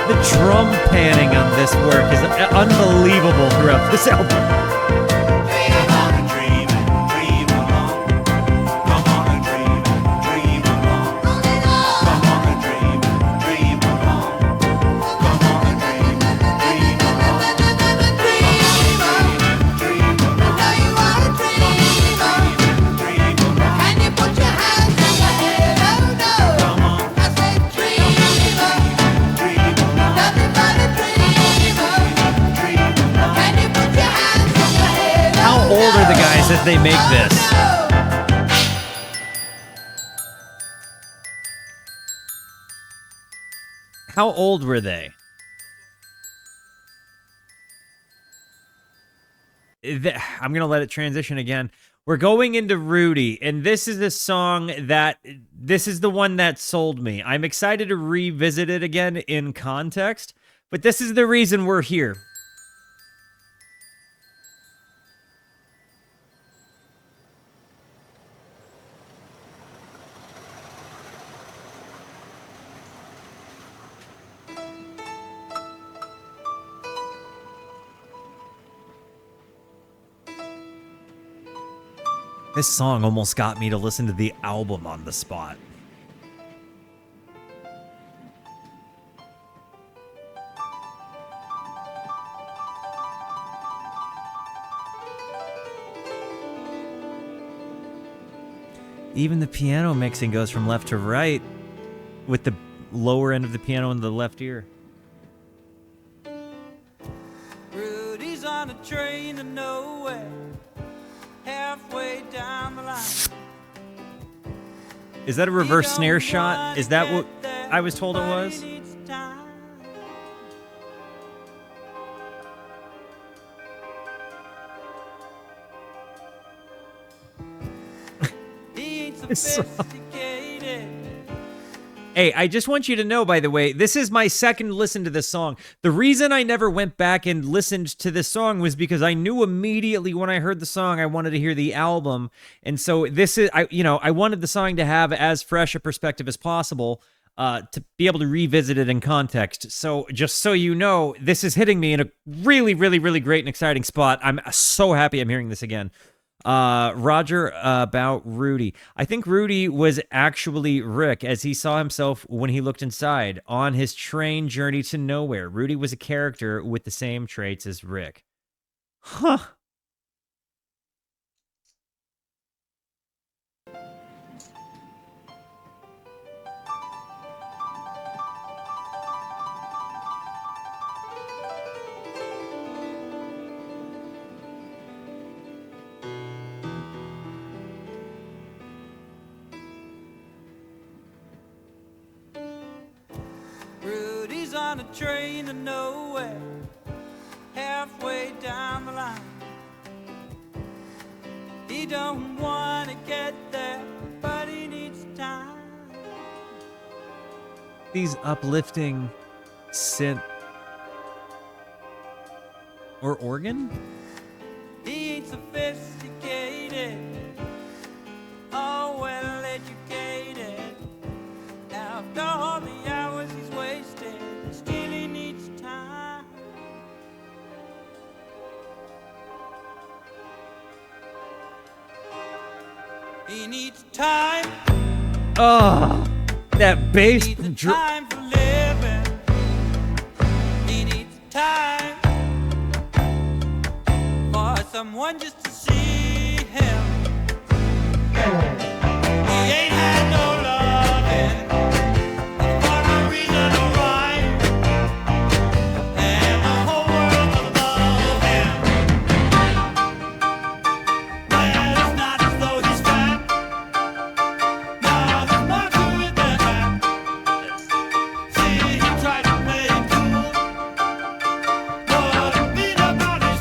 The drum panning on this work is unbelievable throughout this album. How old are the guys that they make this? How old were they? I'm going to let it transition again. We're going into Rudy, and this is a song this is the one that sold me. I'm excited to revisit it again in context, but this is the reason we're here. This song almost got me to listen to the album on the spot. Even the piano mixing goes from left to right with the lower end of the piano in the left ear. Rudy's on a train to nowhere, halfway down the line. Is that a reverse snare shot? Is that what I was told it was? Hey, I just want you to know, by the way, this is my second listen to this song. The reason I never went back and listened to this song was because I knew immediately when I heard the song I wanted to hear the album. And so this is, I wanted the song to have as fresh a perspective as possible to be able to revisit it in context. So just so you know, this is hitting me in a really, really, really great and exciting spot. I'm so happy I'm hearing this again. Roger, about Rudy. I think Rudy was actually Rick as he saw himself when he looked inside on his train journey to nowhere. Rudy was a character with the same traits as Rick. Huh. Rudy's on a train to nowhere, halfway down the line. He don't want to get there, but he needs time. These uplifting synth or organ? He ain't sophisticated, oh well educated. After all the hours he's wasted, still he needs time. He needs time. Oh, that bass. He needs time for living. He needs time for someone just to see him. He ain't had no loving for no reason or rhyme, and the whole world above him. Well, it's not as though he's fat. No, there's more to it than that. See, he tried to play it cool, but it beat up on his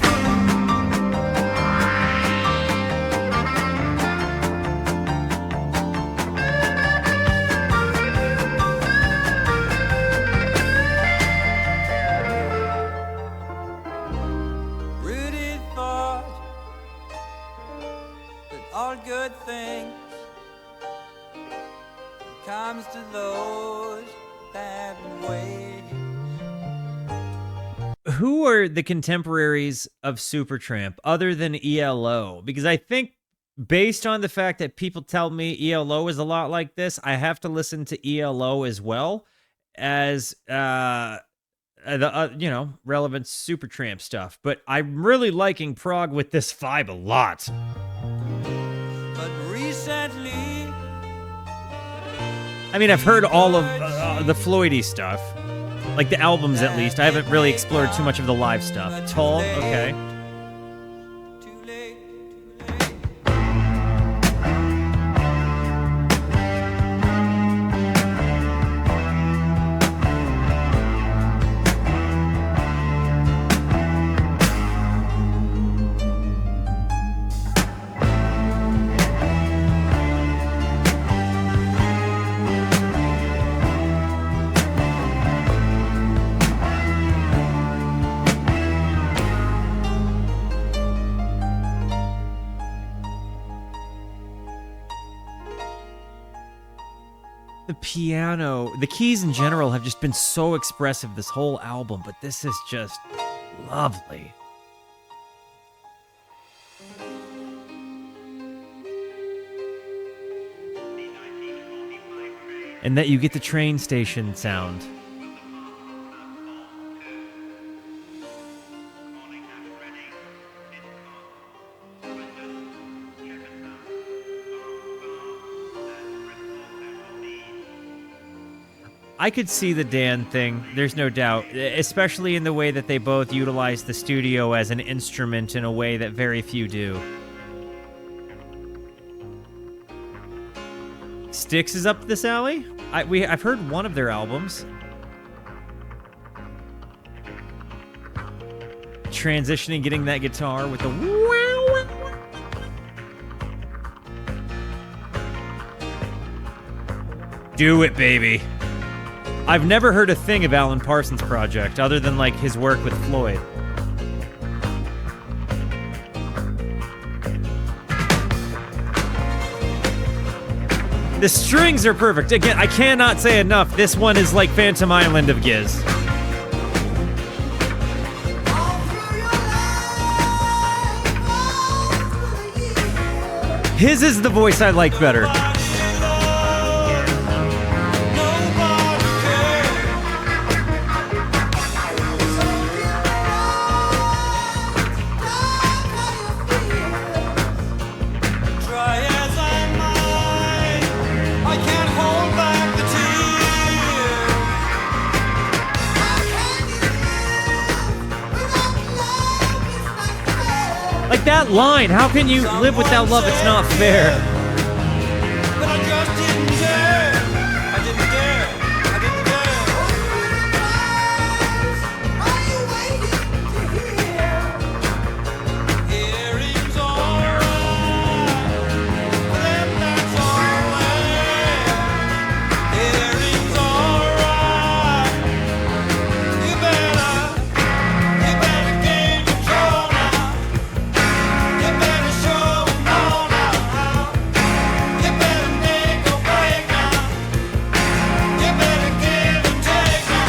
Rudy thought that all good things comes to those that wait. Who are the contemporaries of Supertramp other than ELO? Because I think based on the fact that people tell me ELO is a lot like this, I have to listen to ELO as well as the relevant Supertramp stuff. But I'm really liking prog with this vibe a lot. But recently, I mean, I've heard all of the Floydy stuff, like the albums at least. I haven't really explored too much of the live stuff. Tall, okay. too late, too late. The piano, the keys in general have just been so expressive this whole album, but this is just lovely. And that you get the train station sound. I could see the Dan thing, there's no doubt, especially in the way that they both utilize the studio as an instrument in a way that very few do. Styx is up this alley? I've heard one of their albums. Transitioning, getting that guitar with the wow. Do it, baby. I've never heard a thing of Alan Parsons' project other than like his work with Floyd. The strings are perfect. Again, I cannot say enough. This one is like Phantom Island of Giz. His is the voice I like better. Like that line, how can you live without love? It's not fair. But I just didn't dare. I didn't dare. I didn't dare. Hearing's alright. For them that's alright. Hearing's alright. You better gain control now. You better show 'em all now. You better make or break now. You better give and take now.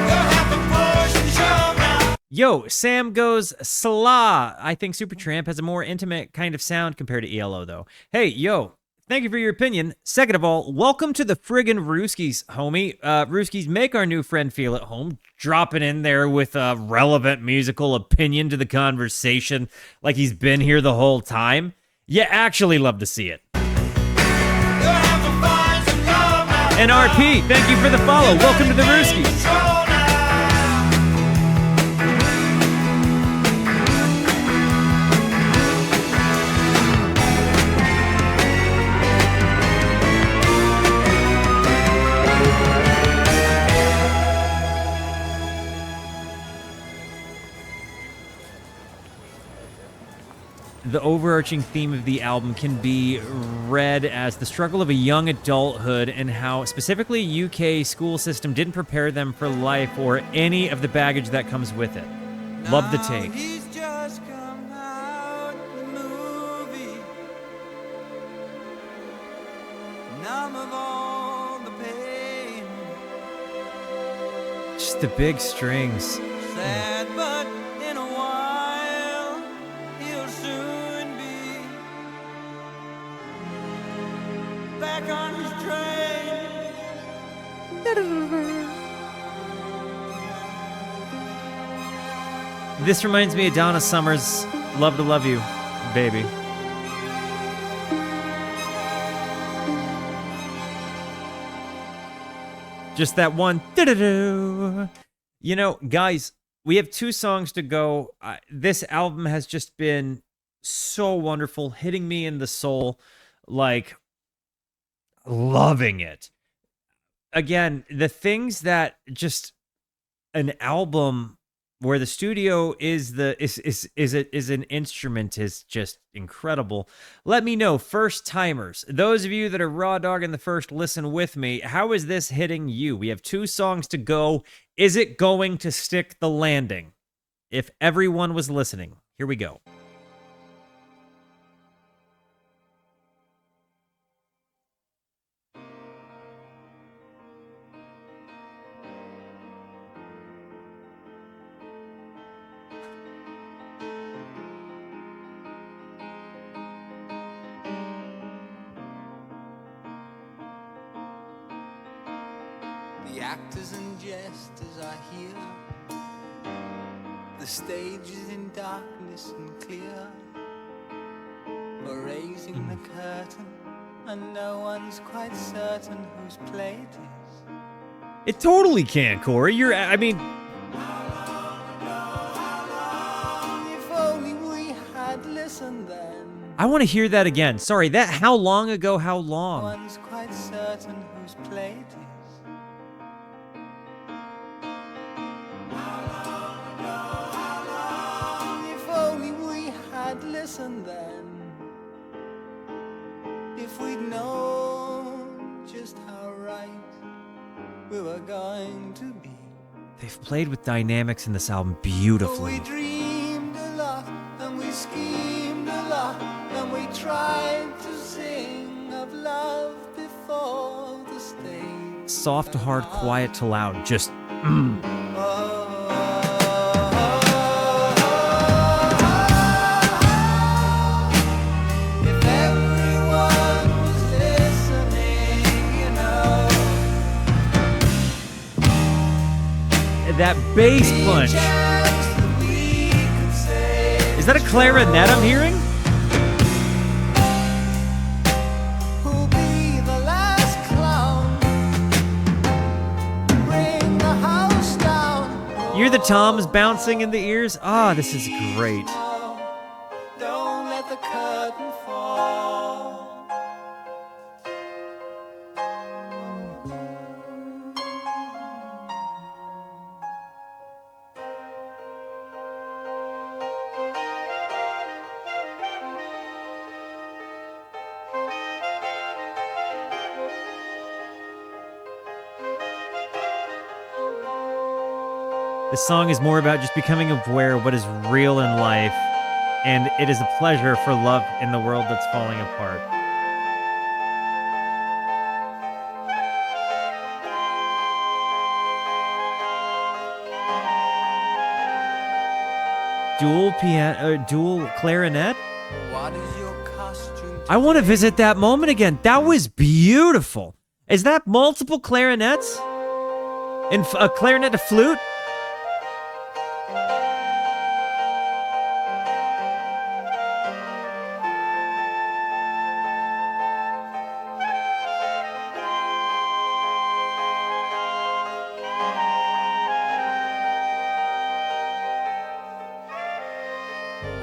You'll have to push and shove now. Yo, Sam goes Salah. I think Supertramp has a more intimate kind of sound compared to ELO, though. Hey, yo, thank you for your opinion. Second of all, welcome to the friggin' Rooskies, homie. Rooskies, make our new friend feel at home, dropping in there with a relevant musical opinion to the conversation like he's been here the whole time. You actually love to see it. You'll have to find some love now. And RP, thank you for the follow. Welcome to the Rooskies. Control now. The overarching theme of the album can be read as the struggle of a young adulthood and how specifically UK school system didn't prepare them for life or any of the baggage that comes with it. Love the take. Now he's just come out the movie. Numb of all the pain. Just the big strings. Sad, but in a while he'll soon be back on his train. This reminds me of Donna Summer's Love to Love You, baby. Just that one. You know, guys, we have 2 songs to go. This album has just been so wonderful, hitting me in the soul, like loving it. Again, the things that just an album where the studio is an instrument is just incredible. Let me know, first timers, those of you that are raw dogging the first listen with me, how is this hitting you? We have 2 songs to go. Is it going to stick the landing? If everyone was listening, here we go. The actors and jesters are here. The stage is in darkness and clear. We're raising the curtain, and no one's quite certain whose play it is. It totally can, Corey. I mean, If only we had listened then. I want to hear that again. Sorry, that how long ago? How long? One's quite certain whose plate is. If only we had listened then. If we'd known just how right we were going to be. They've played with dynamics in this album Oh, beautifully. we dreamed a lot and we schemed a lot and we tried to sing of love before the stage. Soft to hard, quiet to loud. Just If everyone was listening, you know, that bass punch. chance that we could say Is that a clarinet I'm hearing? who'll be the last clown to bring the house down. You hear the toms bouncing in the ears? Ah, this is great. Don't let the curtain fall. This song is more about just becoming aware of what is real in life, and it is a pleasure for love in the world that's falling apart. Dual clarinet? What is your costume? I want to visit that moment again. That was beautiful. Is that multiple clarinets? And a clarinet, a flute?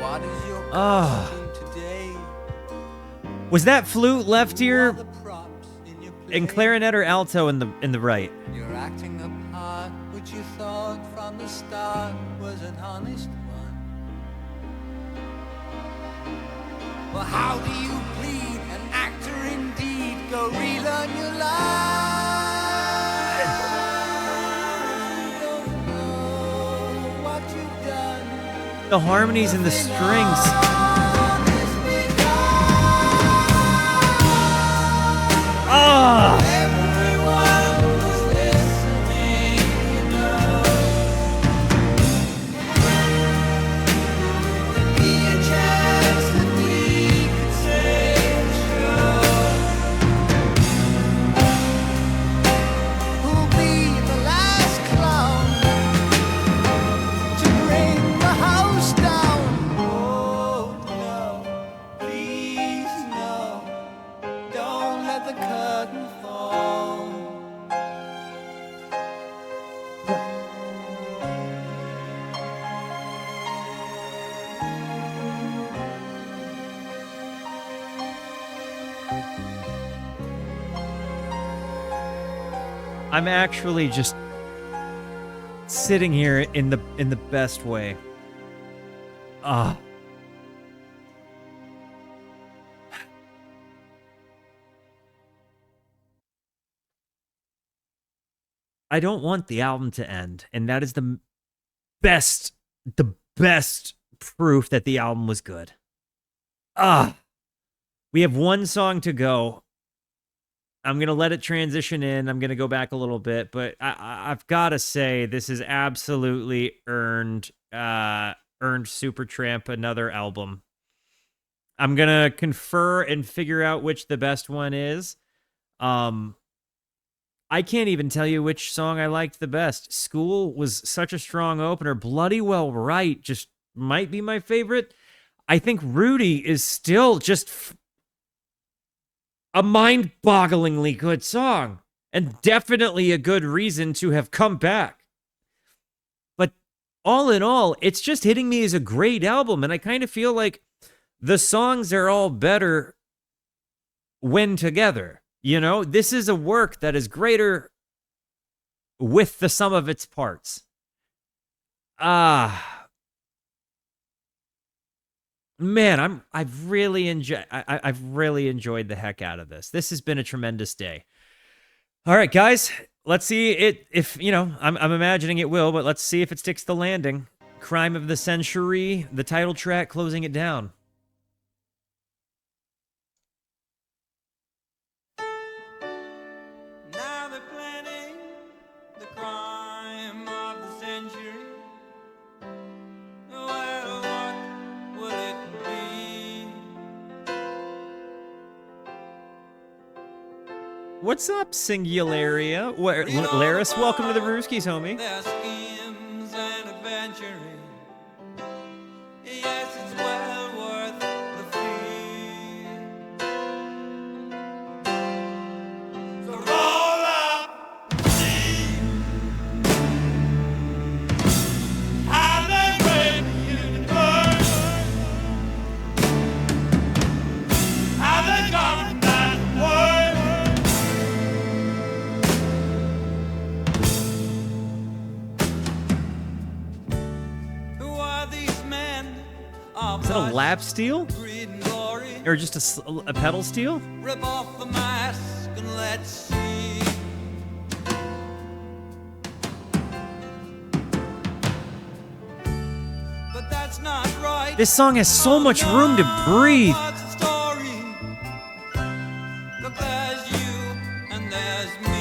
What is your Ah. costume today? Was that flute left All ear the props in your and play. clarinet or alto in the right? You're acting a part which you thought from the start was an honest one. Well, how do you plead an actor indeed? Go relearn your life. Don't know what you've done. The harmonies and the strings. Ah! Everyone was listening, you know. There'd be a chance that we could save the show. Who'll be the last clown to bring the house down? Oh no, please no. Don't let the curtain fall. I'm actually just sitting here in the best way. Ah. I don't want the album to end, and that is the best proof that the album was good. Ah. We have one song to go. I'm going to let it transition in. I'm going to go back a little bit, but I've got to say this is absolutely earned Supertramp another album. I'm going to confer and figure out which the best one is. I can't even tell you which song I liked the best. School was such a strong opener. Bloody Well Right just might be my favorite. I think Rudy is still just a mind-bogglingly good song. and definitely a good reason to have come back. But all in all, it's just hitting me as a great album, and I kind of feel like the songs are all better when together. You know, this is a work that is greater with the sum of its parts. Man, I've really enjoyed the heck out of this. This has been a tremendous day. All right, guys, let's see it if, you know, I'm imagining it will, but let's see if it sticks the landing. Crime of the Century, the title track, closing it down. Now they're planning the crime of the century. Well, what will it be? What's up, Singularia? Laris, welcome to the Brewskis, homie. Their schemes and adventuring. Yes, it's well worth the fee. So roll up, have they break you to burn? Have they gone that word? Who are these men? Is that a lap steel? Greed and glory. Or just a pedal steel? Rip off the mask and let's see. But that's not right. This song has so much room to breathe. What's the story? Look, there's you and there's me.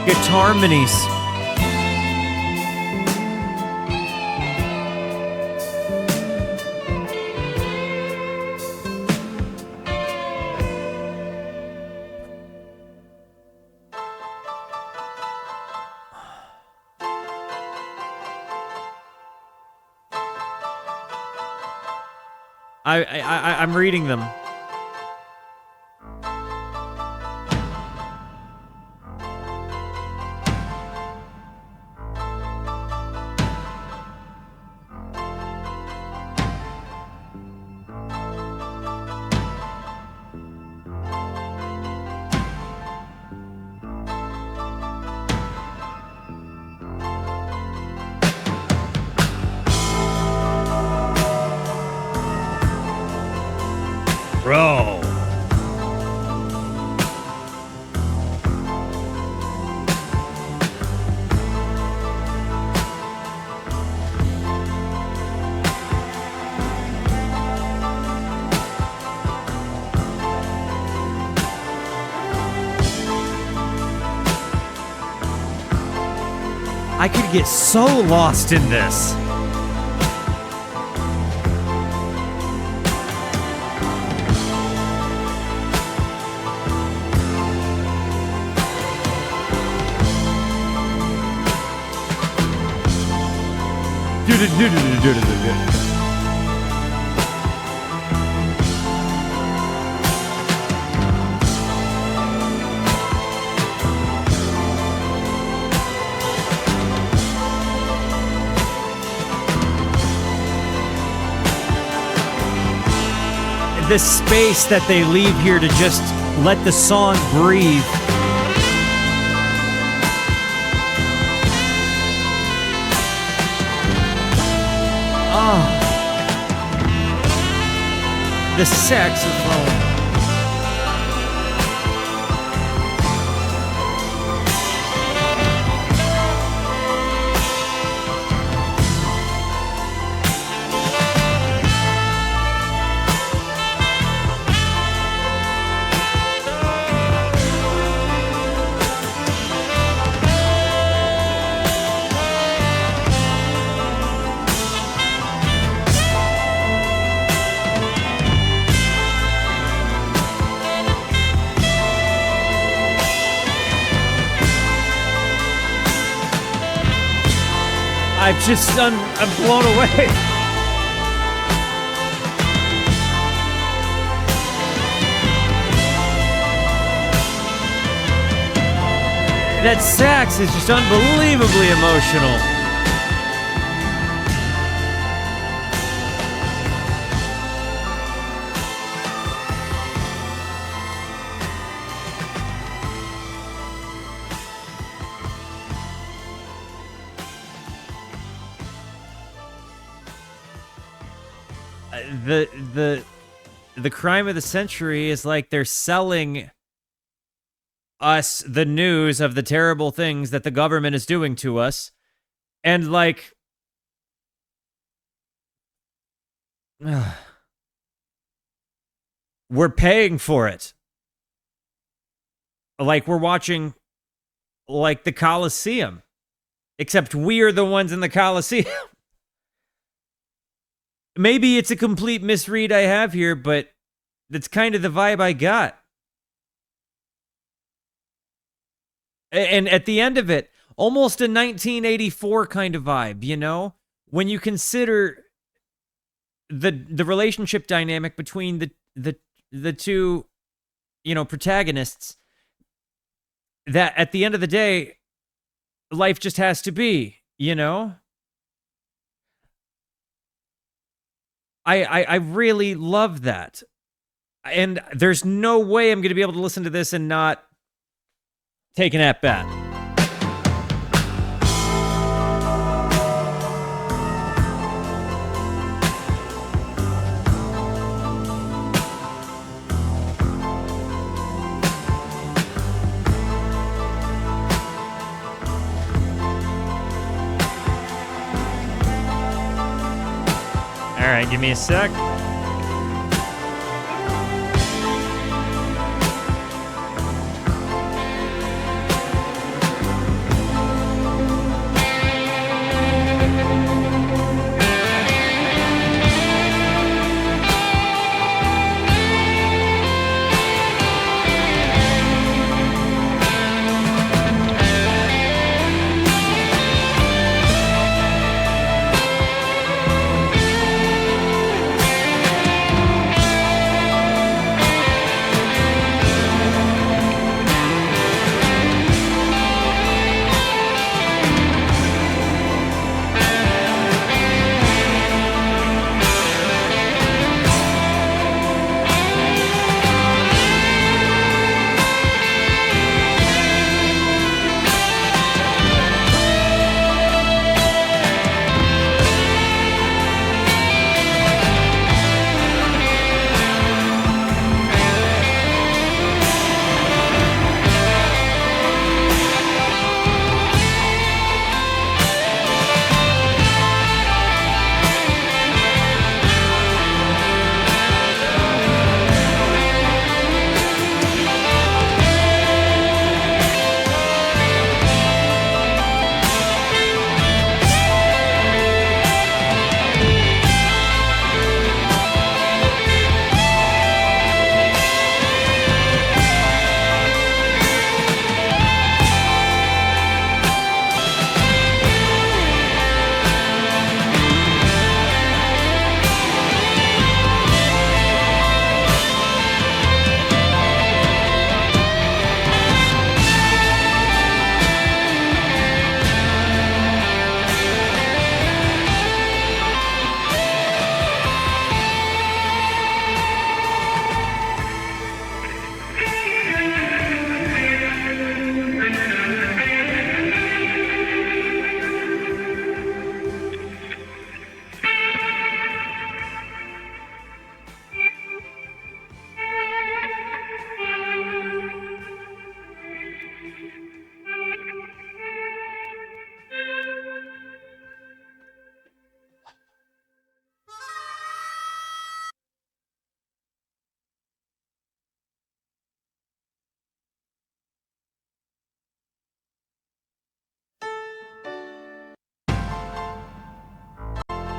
Guitar minis. I'm reading them. Bro. I could get so lost in this. The space that they leave here to just let the song breathe. Oh. The saxophone. I'm blown away. That sax is just unbelievably emotional. The crime of the century is like they're selling us the news of the terrible things that the government is doing to us, and like we're paying for it. Like we're watching like the Coliseum, except we are the ones in the Coliseum. Maybe it's a complete misread I have here, but that's kind of the vibe I got. And at the end of it, almost a 1984 kind of vibe, you know? When you consider the relationship dynamic between the two, you know, protagonists, that at the end of the day, life just has to be, you know? I really love that. And there's no way I'm going to be able to listen to this and not take an at-bat. All right, give me a sec.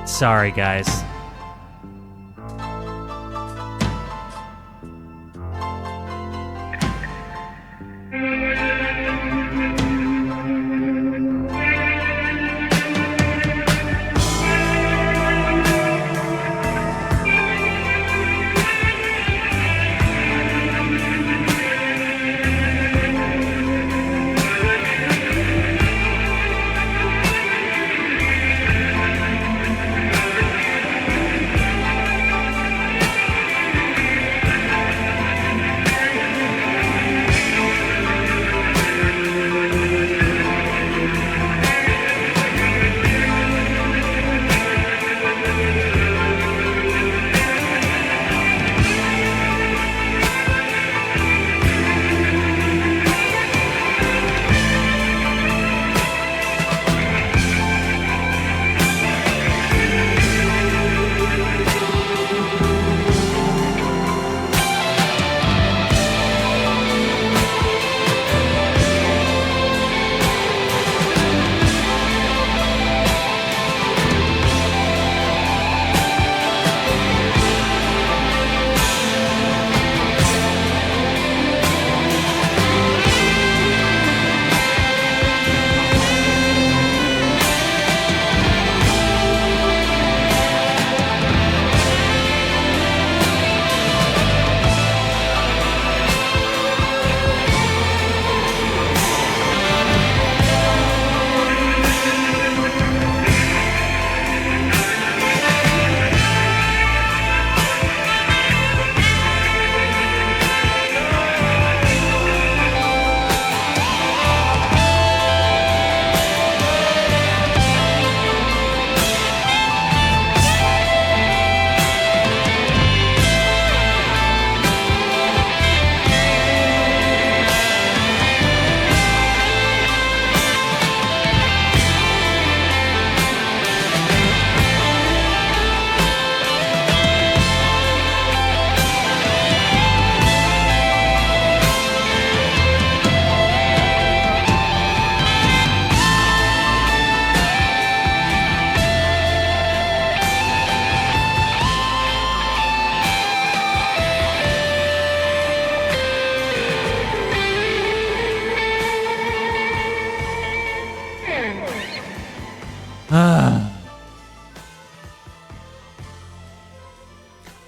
Sorry, guys.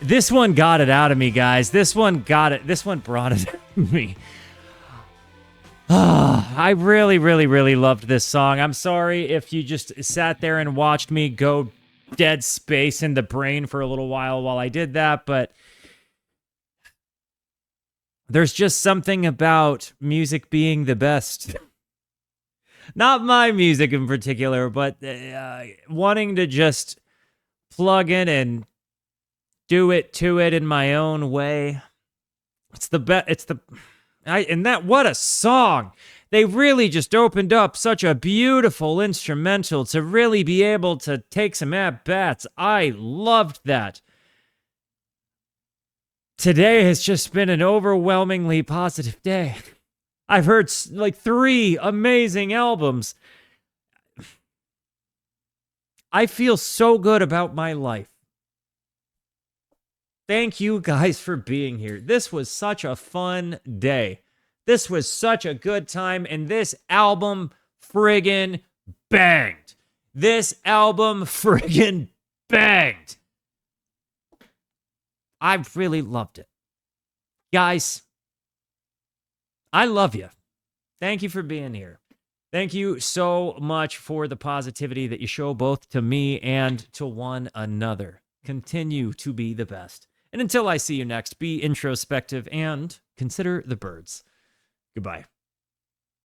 This one got it out of me, guys. This one got it. This one brought it out of me. I really, really, really loved this song. I'm sorry if you just sat there and watched me go dead space in the brain for a little while I did that, but there's just something about music being the best. Not my music in particular, but wanting to just plug in and do it to it in my own way. It's the best. What a song. They really just opened up such a beautiful instrumental to really be able to take some at-bats. I loved that. Today has just been an overwhelmingly positive day. I've heard like 3 amazing albums. I feel so good about my life. Thank you guys for being here. This was such a fun day. This was such a good time, and this album friggin' banged. This album friggin' banged. I really loved it. Guys, I love you. Thank you for being here. Thank you so much for the positivity that you show both to me and to one another. Continue to be the best. And until I see you next, be introspective and consider the birds. Goodbye.